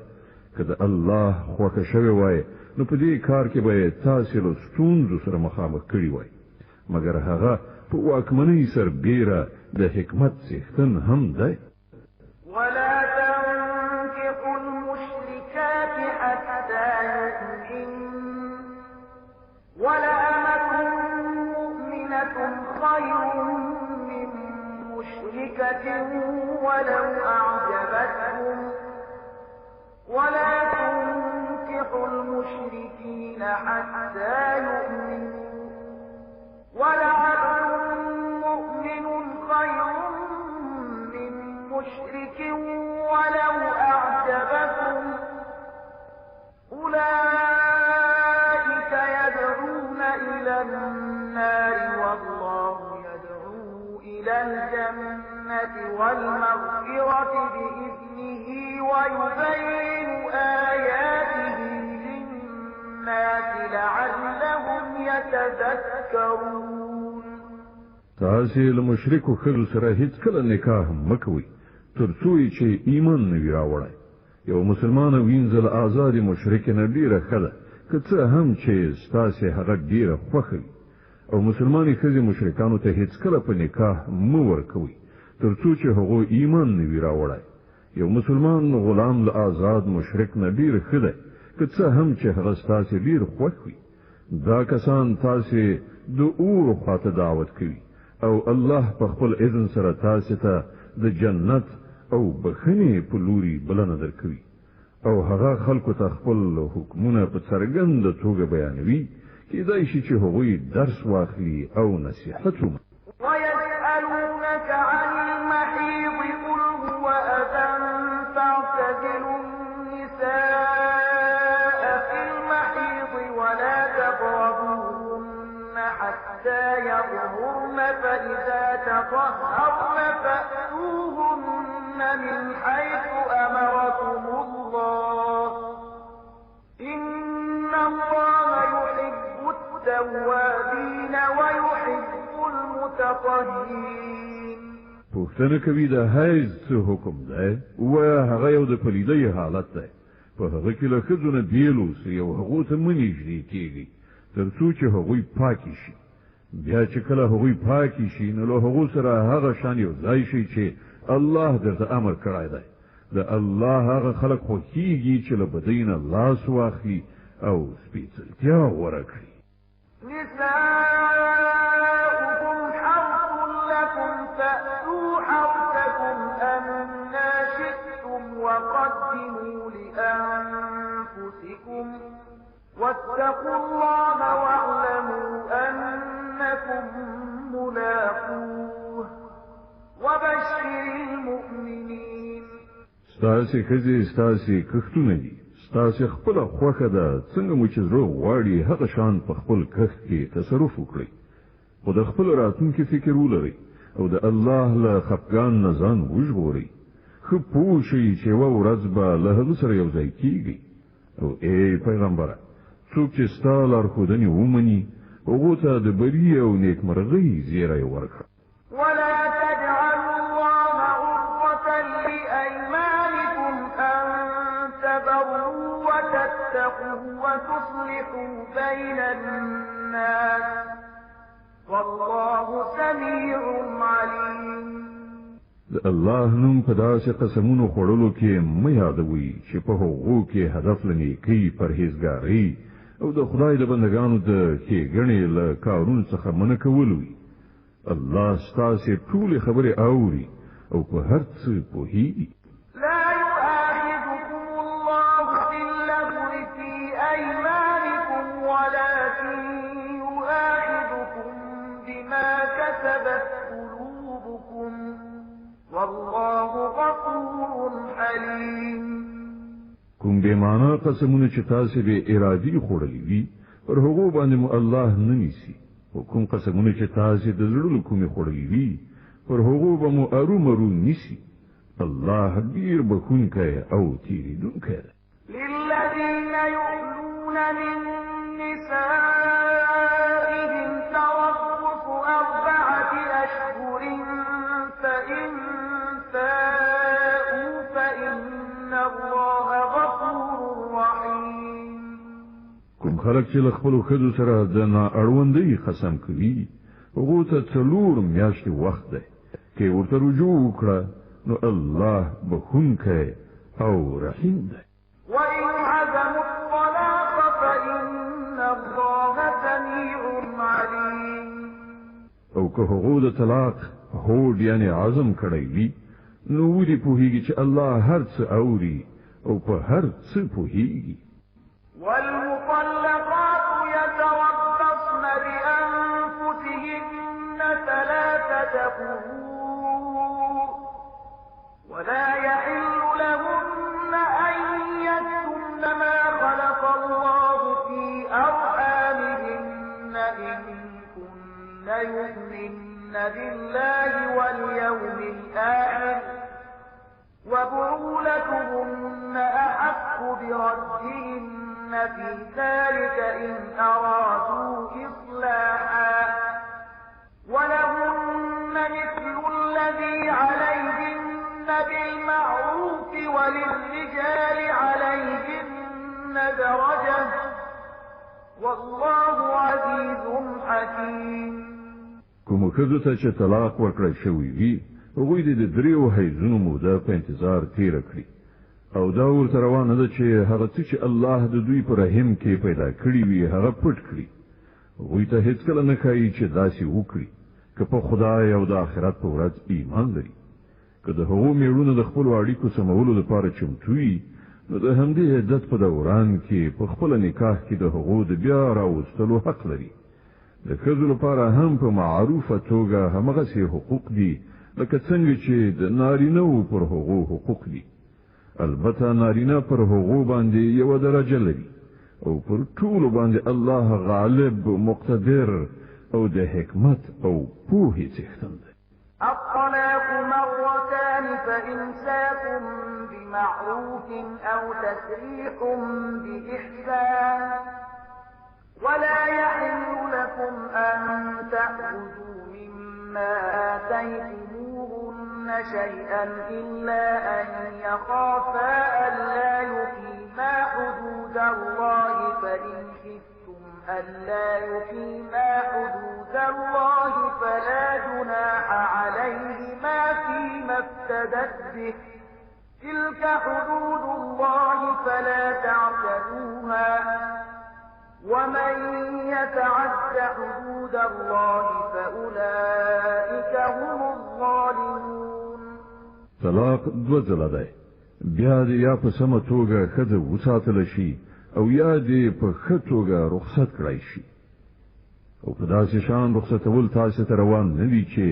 که د الله خوښه شوې وای نو په دې کار کې به تاسې له ستونزو سره مخامخ کړي وای مګر هغه په واکمنۍ سربیره د حکمت څښتن هم دی. ولا تنكحوا المشركات حتى يؤمنن ولأمة مؤمنة خير من مشركة ولو أعجبتكم ولا تنكحوا المشركين حتى يؤمنوا ولعبد مؤمن خير من مشرك ولو أعجبكم أولئك يدعون إلى النار والله يدعو إلى الجنة والمغفرة بإذنه ويبين آياته للناس لعلهم يتذكرون. تاسې له مشرکو ښځو سره هیڅکله نکاح مه کوئ تر څو چې ایمان نه وي راوړی. یو مسلمان وینځل آزادې مشرکې نه ډېره ښه ده که څه هم چې ستاسې هغه ډېره خوښه وي او مسلمانې ښځې مشرکانو ته هیڅکله په نکاح مه ورکوئ تر څو چې هغوی ایمان نه وي راوړی. یو مسلمان غلام له آزاد مشرک نه ډېر ښه دی که څه هم چې هغه ستاسې ډېر خوښ وي. دا کسان تاسې د اور خواته دعوت کوي او الله په خپل اذن سره تاسې ته د جنت او بخښنې په لوري بلنه درکوي. او هغه خلکو ته خپل حکمونه په څرګنده توګه بیانوي کېدای شي چې هغوی درس واخلي او نصیحت وکړي. ويسألونك عن المحيض قل هو أذى فاعتزلوا النساء في المحيض ولا تقربوهن حتى يطهرن فإذا تطهرن فأتوهن من حيث أمركم الله إن الله يحب التوابين ويحب المتطهرين. پوښتنه کوي د حیض څه حکم دی؟ و هغه یو د پلیدۍ حالت دی. په هغه کې له ښځو نه بیل اوسئ او هغو ته مه نږدې کېږئ تر څو چې هغوی پاکې شي. بیا چې کله هغوی پاکې شي نو له هغو سره هغه شان یو ځای شي چې الله درته امر کړی دی. د الله هغه خلک خوښیږي چې له بدۍ نه لاس واخلي او سپېڅلتیا غوره کړي. نساؤكم حرث لكم فأتوا حرثكم أنا شئتم وقدموا لأنفسكم واتقوا الله واعلموا أنكم ملاقوه وبشر المؤمنين. ستاسې ښځې ستاسې کښتونه دي. ستاسې خپله خوښه ده څنګه مو چې زړه غواړي هغه شان په خپل کښت کې تصرف وکړئ خو د خپل راتلونکي فکر ولرئ او د الله له خفګان نه ځان وژغورئ. ښه پوه شئ چې یوه ورځ به له هغه سره یو ځای کیږئ. او ای پیغمبره څوک چې ستا لارښودنې ومني هغو ته د بري او نیکمرغۍ زیری ورکړه. ولا تجعلوا الله عرضة لأيمانكم أن تبروا وتتقوا وتصلحوا بين الناس والله سميع عليم. د الله نوم په داسې قسمونو خوړلو کې مه یادوئ چې په هغو کې هدف له نیکۍ پرهیزګارۍ او د خدای د بندګانو د ښېګڼې له کارونو څخه منع کول وي. الله ستاسې ټولې خبرې اوري او په هر څه پوهیږي. لا يؤاخذكم الله باللغو في أيمانكم ولكن يؤاخذكم بما كسبت قلوبكم والله غفور حليم. کوم بې معنا قسمونه چې تاسې بې ارادي خوړلي وي پر هغو باندې مو الله نه نیسي. او کوم قسمونه چې تاسې د زړه کومې خوړلي وي پر هغو به مو ارومرو نیسي. الله ډېر بخښونکی او تېرېدونکی دی. للذين يؤلون من نسائهم تربص 4 أشهر فإن فاءوا فإن الله غفور رحيم. کوم خلک چې له خپلو ښځو سره د نااړوندۍ قسم کوي هغو ته 4 میاشتې وخت دی. که ورته رجوع وکړه نو الله بخښونکی او رحیم دی. وإن عزموا الطلاق فإن الله سميع عليم. او که هغو د طلاق هوډ یعنی عزم کړی وي نو ولې پوهیږي چې الله هر څه اوري او په هر څه پوهیږي. والمطلقات يتربصن بأنفسهن 3 قروء ولا يحل لهن أن يكتمن ما خلق الله في أرحامهن إن كن يؤمن بالله واليوم الآخر وبعولتهن أحق بردهن في ذلك إن أرادوا إصلاحا ولهن مثل الذي عليهن بالمعروف وللرجال عليهن درجة والله عزيز حكيم. کوم ښځو ته چې طلاق ورکړی شوی وي هغوی د 3 حیضونو موده په انتظار تیره کړي او دا ورته روانه ده چې هغه څه چې الله د دوی په رحم کې پیدا کړي وي هغه پټ کړي. هغوی ته هېڅکله نه ښایي چې داسې وکړي که په خدای او د آخرت په ورځ ایمان لري. که د هغو میړونه د خپلو اړیکو سمولو لپاره چمتو وي نو د همدې عدت په دوران کې په خپل نکاح کې د هغو د بیا راوستلو حق لري. د ښځو لپاره هم په معروفه توګه همغسې حقوق دي لکه څنګه چې د نارینه‌و پر هغو حقوق دي. البته نارینه پر هغو باندې یو درجه لري او پر ټولو باندې الله غالب مقتدر او د حکمت او پوهې څښتن دی. الطلاق مرتان فإمساك بمعروف أو تسريح بإحسان ولا يحل لكم أن تأخذوا مما آتيتموهن شيئا إلا أن يخافا ألا يقيما حدود الله فإن خفتم ألا يقيما حدود الله فلا جناح عليهما فيما افتدت به تلك حدود الله فلا تعتدوها ومن يتعد حدود الله فأولئك هم الظالمون. طلاق دو ځله دی. بیا دې یا په سمه توګه ښځه وساتله شي او یا دې په ښه توګه رخصت کړای شي. او په داسې شان رخصتول تاسو ته روان نه دي چې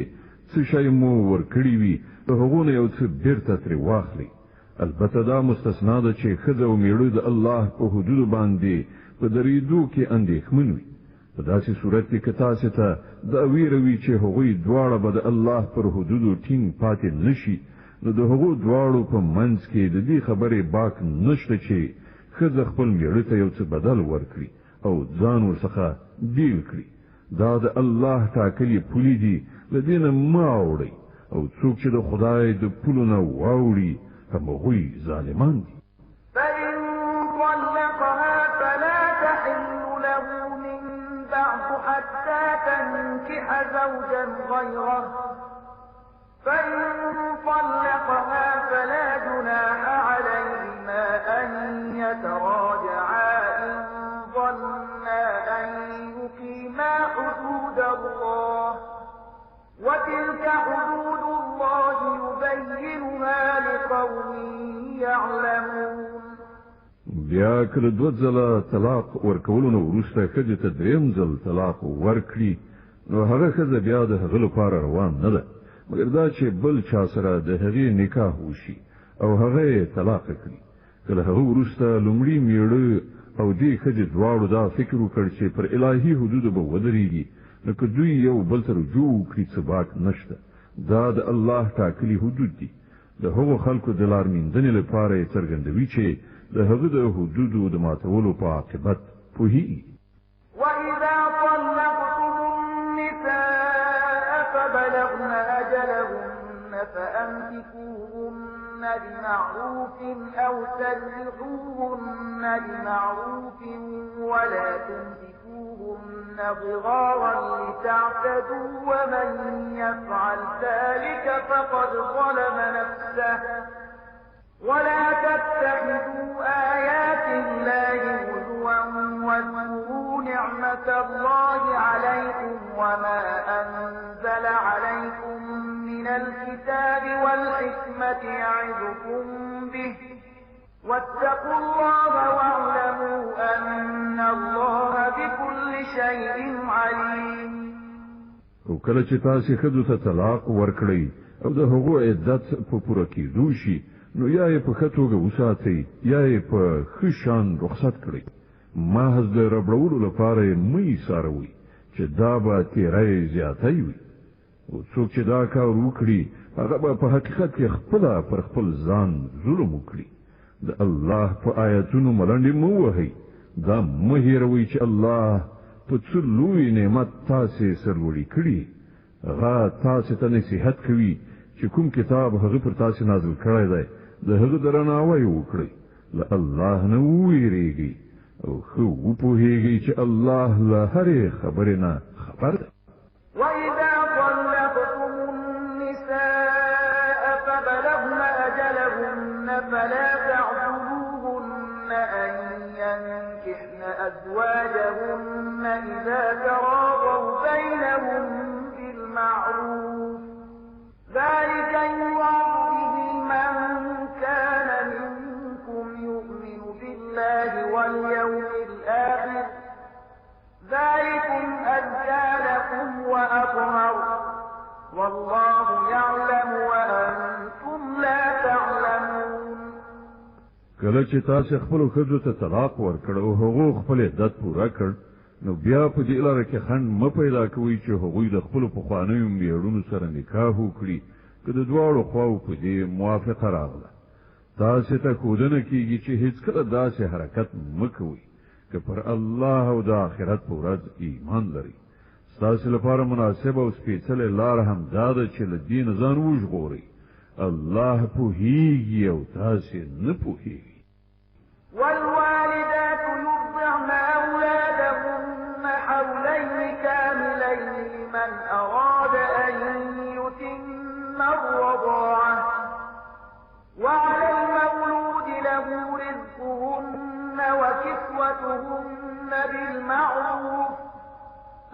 څه شی مو ورکړي وي د هغو نه یو څه بیرته ترې واخلي. البته دا مستثنا ده چې ښځه او میړه د الله په حدودو باندې په درېدو کې اندېښمن وي. په داسې صورت کې که تاسو ته دا ویره وي چې هغوی دواړه به د الله پر حدودو ټینګ پاتې نشي نو د هغو دواړو په منځ کې د دې خبرې باک نشته چې ښځه خپل میړه ته یو څه بدل ورکړي او ځان ورڅخه بیل کړي. دا د الله ټاکلي پولې دي له دې نه مه اوړئ او څوک چې د خدای د پولو نه واوړي همغوی ظالمان دي. فإن طلقها فلا تحل له من بعد حتى تنكح زوجا غيره فإن طلقها فلا جناح عليهما أن يتراجعا إن ظنا أن يقيما حدود الله وتلك حدود الله يبينها لقوم يعلمون. بیا کله دو ځله طلاق ورکولو نه وروسته ښځې ته درېیم ځل طلاق ورکړي نو هغه ښځه بیا د هغه لپاره روان نه ده مګر دا چې بل چا سره د هغې نکاح وشي او هغه یې طلاق کړي. کله هغه وروسته لومړي میړه او دې ښځې دواړو دا فکر وکړ چې پر الهي حدودو به ودرېږي نو که دوی یو بل ته رجوع وکړي څه باک نشته. دا د الله ټاکلي حدود دي. د هغو خلکو د لارمیندنې لپاره یې څرګندوي چې د هغه د حدودو د ماتولو په عاقبت پوهیږي. وإذا طلقتم النساء فبلغن أجلهن فأمسكوهن بمعروف أو سرحوهن بمعروف ولا تمسكوهن ضرارا لتعتدوا ومن يفعل ذلك فقد ظلم نفسه ولا تتخذوا آيات الله هزوا واذكروا نعمة الله عليكم وما أنزل عليكم من الكتاب والحكمة يعظكم به واتقوا الله واعلموا أن الله بكل شيء عليم. وکله چې تاسو ښځو ته طلاق ورکړئ او د هغو عدت په پوره کېدو شي نو یا یې په ښه توګه وساتئ یا یې په ښه شان رخصت کړئ. محض د ربړولو لپاره یې مه ایساروئ چې دا به تیری زیاتی وي. او څوک چې دا کار وکړي هغه به په حقیقت کې خپله پر خپل ځان ظلم وکړي. د الله په آیتونو ملنډې مه وهئ. دا مه هېروئ چې الله په څه لوی نعمت تاسې سرلوړي کړي. هغه تاسې ته نصیحت کوي چې کوم کتاب هغه پر تاسې نازل کړی دی د هغه درناوی وکړئ. له الله نه وویریږئ او ښه وپوهیږئ چې الله له هرې خبرې نه خبر دی. وإذا طلقتم النساء فبلغن أجلهن فلا تعذروهن أن ينكحن أزواجهن إذا تراضوا بينهم بالمعروف ذلك يوعظ به من كان منكم يؤمن ذلكم أزكى لكم وأطهر والله يعلم وأنتم لا تعلمون. کله چې تاسو خپل ښځو ته طلاق ورکړ او هغه خپل عدت پوره کړ نو بیا په دې لاره کې خنډ م پیدا کوي چې هغوی د خپل پخوانیو میړونو سره نکاح وکړي که د دواړو خواو په دې موافقه راغله. تاسو ته کودنه کیږي چې هیڅ کله داسې حرکت م کوئ که پر الله او د آخرت په ورځ ایمان لري. ستاسو لپاره مناسب او سپېڅلې لار هم دا ده چې له دین ځان وژغورئ. الله پوهیږي او تاسو نه پوهیږئ. والوالدات يرضعن أولادهن حولين كاملين لمن أراد أن يتم الرضاعة وعلى المولود له رزقهن وكسوتهن بالمعروف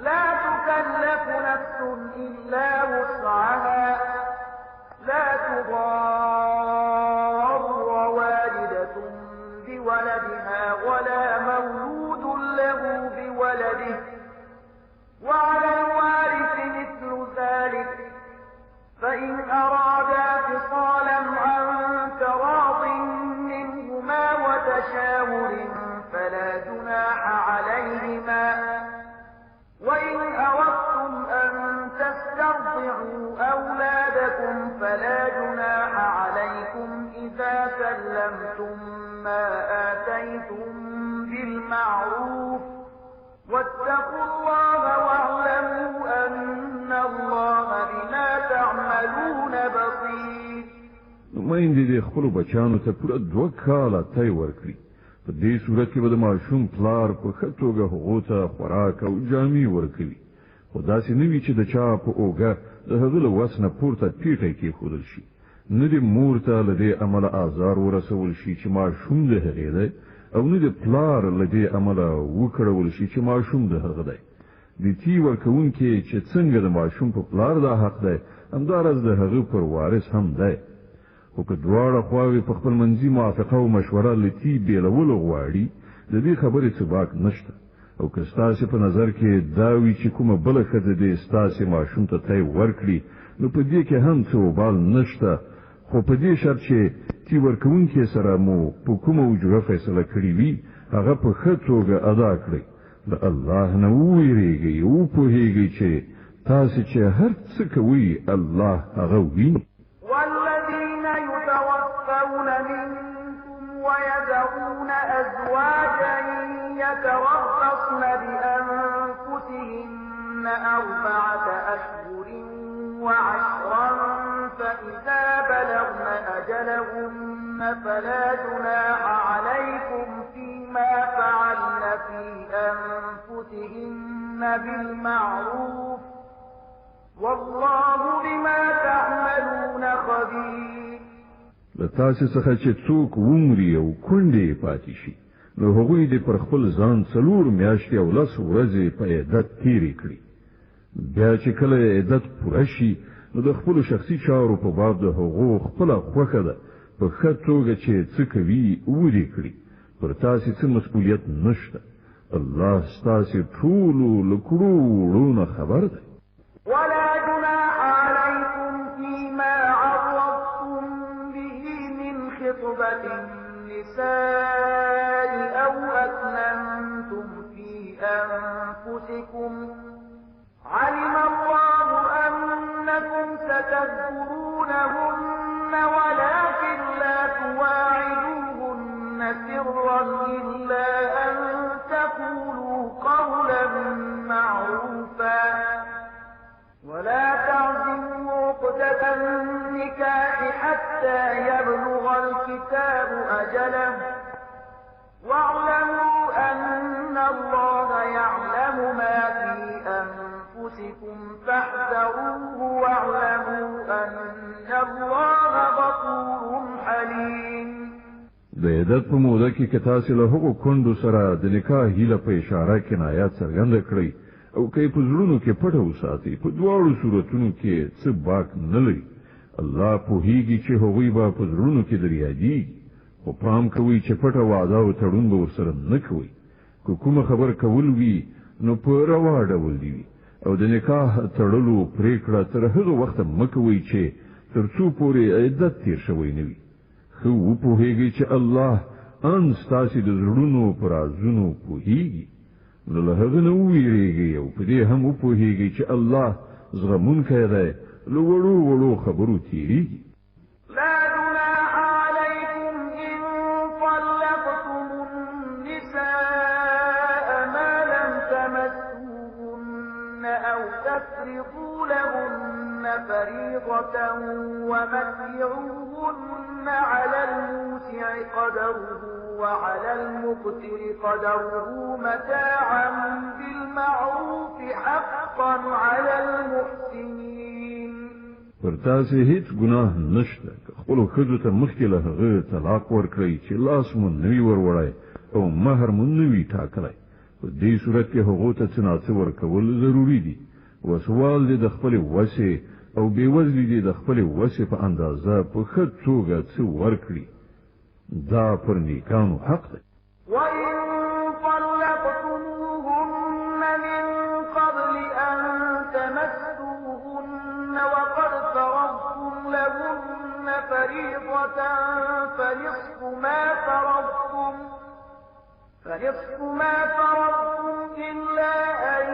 لا تكلف نفس إلا وسعها لا تضار والدة بولدها ولا مولود له بولده وعلى الوارث مثل ذلك فإن أرادا فصالا عن تراض منهما وتشاور فلا جناح عليهما وإن أردتم أن تسترضعوا أولادكم فلا جناح عليكم إذا سلمتم ما آتيتم بالمعروف واتقوا الله واعلموا أن الله بما تعملون بصير. میندې د خپل بچانو ته پوره 2 کاله تای ورکړي. په دې صورت کې به د ماشوم پلار په ښه توګه هغو ته خوراک او جامې ورکوي. خو داسې نه وي چې د چا په اوږه د هغه له وس نه پورته پیټی کېښودل شي. نه د مور ته له دې امله آزار ورسول شي چې ماشوم د هغې دی او نه د پلار له دې امله وکړول شي چې ماشوم د هغه دی. د تی ورکوونکي چې څنګه د ماشوم په پلار دا حق دی همداراز د هغه پر وارث هم دی. خو که دواړه خواوې په خپل منځي موافقه او مشوره له تی بیلولو غواړي د دې خبرې څه باک نشته. او که ستاسې په نظر کې دا وي چې کومه بله ښځه دې ستاسې ماشوم ته تی ورکړي نو په دې کې هم څه وبال نشته. خو په دې شرط چې تی ورکوونکي سره مو په کومه وجوه فیصله کړې وي هغه په ښه توګه ادا کړئ. د الله نه وویریږئ او پوهیږئ چې تاسې چې هر څه کوئ الله هغه ویني. والذين يتوفون منكم ويذرون أزواجا يتربصن بأنفسهن 4 أشهر وعشرا فإذا بلغن أجلهن فلا جناح عليكم فيما فعلن في أنفسهن بالمعروف والله بما تعملون خبير. لتاسې څخه چې څوک ومري او کونډې پاتې شي نو هغوی دې پر خپل ځان 4 میاشتې او 10 ورځې په عدت تیرې کړي. بیا چې کله عدت پوره شي نو د خپل شخصي چارو په باب د هغو خپل خوخه ده په ښه توګه چې څه کوي ودې کړي. پر تاسې څه مسؤلیت نشته. الله ستاسې ټولو له کړو وړو خبر ده. ولا جناح عليكم فيما عرضتم به من خطبة النساء أو أكننتم في أنفسكم علم الله أنكم ستذكرونهن ولكن لا تواعدوهن سرا إلا أن تقولوا قولا معروفا ولا تعزموا عقدة النكاح حتى يبلغ الكتاب أجله واعلموا أن الله يعلم ما في أنفسكم فاحذروه واعلموا أن الله غفور حليم. د عدت په موده کې که تاسې له هغو کونډو سره د نکاح هیله په اشاره کنایات څرګنده کړئ او که په زړونو کې پټه وساتئ په دواړو صورتونو کې څه باک نه لري. الله پوهیږي چې هغوی به په زړونو کې در یادیږي. خو پام کوئ چې پټه وعده او تړون به ورسره نه کوئ. که کومه خبر کول وي نو په روا ډول دی او د نکاح تړلو پریکړه تر هغه وخت مکوي چې تر څو پورې عدت تیر شوی نه وي خو په هیږي چې الله ان ستاسو د زړونو پر ازونو پوهیږي نو له هغه نو ویریږي او په دې هم په هیږي چې الله زغمون کوي له وړو خبرو تیریږي تفرضوا لهن فريضة ومتعوهن على الموسع قدره وعلى المقتر قدره متاعا بالمعروف حقا على المحسنين ورتاسې هیڅ ګناه نشته خپل خځو ته مخکې له هغه طلاق ورکړي چې لاس مون نوی وروړی او مہر مون نوی ټاکلی په دې صورت کې هغه ته څه ورکول ضروری دي وسوال دي د خپل وسه او بیوزلی دي د خپل وسه په اندازه په خد توګه څه ورکړي دا پر نیکانو حق دی وَإِن طَلَّقْتُمُوهُنَّ مِن قَبْلِ أَن تَمَسُّوهُنَّ وَقَدْ فَرَضْتُمْ لَهُنَّ فَرِيضَةً فَنِصْفُ ما فرضتم إلا أن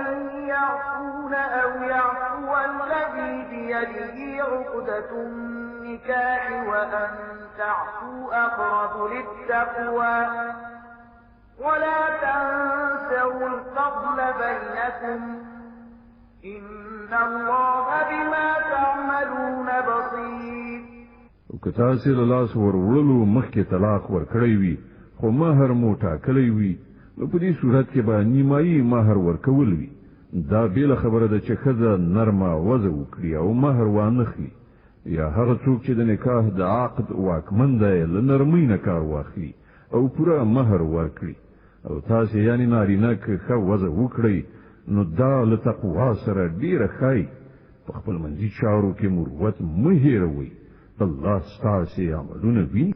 يعفون أو يعفو الذي بيده عقدة النكاح وأن تعفوا أقرب للتقوى ولا تنسوا الفضل بينكم إن الله بما تعملون بصير وکتاسي لاس ورولو مخکې طلاق ورکړی وي خو مہر مو ټاکلی وي نو په دې صورت کې به نیمایي مہر ورکول وي دا بیل خبره ده چې ښځه نرمه وضع وکړي او مہر وانخلي یا هغه څوک چې د نکاح د عقد واکمن دی له نرمۍ نه کار واخلي او پوره مہر ورکړي او تاسو یعنی نارینه که ښه وضع وکړي نو دا له تقوا سره ډیره ښایي په خپل منځي چارو کې مروت مه هېروئ الله ستاسو عملونه ویني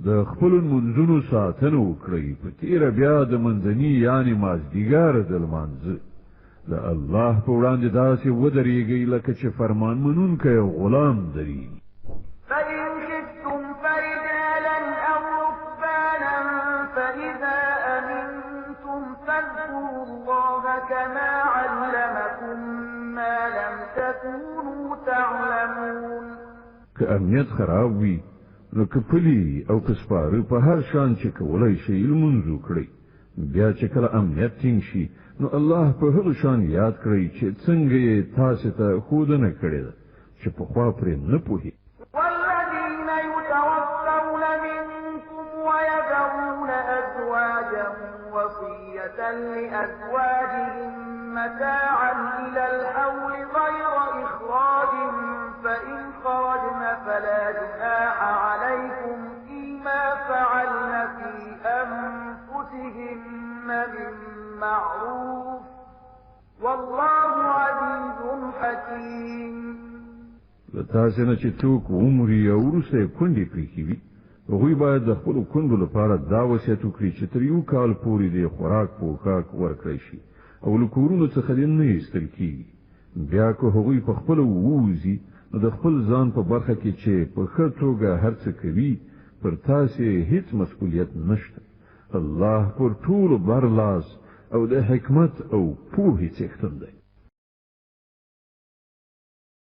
د خپل منځونو ساتنه وکړئ په تیره بیا د منځني یعنی مازدیګر د لمانځه د الله په وړاندې داسې ودرېږئ لکه چې فرمان منونکی غلام درېږي فإن خفتم فرجالا أو ركبانا فإذا أمنتم فاذكروا الله كما علمكم ما لم تكونوا تعلمون که امنیت خراب وي نو کپلی او کسپاره په هر شان چې کولای شي لمونځ وکړي بیا چې کله امنیت ټینګ شي نو الله په هغه شان یاد کړی چې څنګه یې تاسو ته ښودنه کړې ده چې په خوا پرې نه پوهي والذین یتوفون منکم ويذرون أزواجا وصية لأزواجهم متاعا إلى الحول غير إخراج فإن خرجن فلا جناح عليكم فيما فعلن في أنفسهن من معروف والله عزيز حكيم لتاسو نه چې څوک عمري او ورسته کندې پریږي هغوی باید د خپل کندو لپاره دا وصیت وکړي چې تر یو کال پورې د خوراک پوښاک ورکړي شي او له کورونو څخه نه ایستل کیږي بیا که هغوی په خپل ووزي نو د خپل ځان په برخه کې چې په ښه توګه هر څه کوي پر تاسو هیڅ مسؤلیت نشته الله پر ټول برلاس او د حکمت او پوهې څښتن دی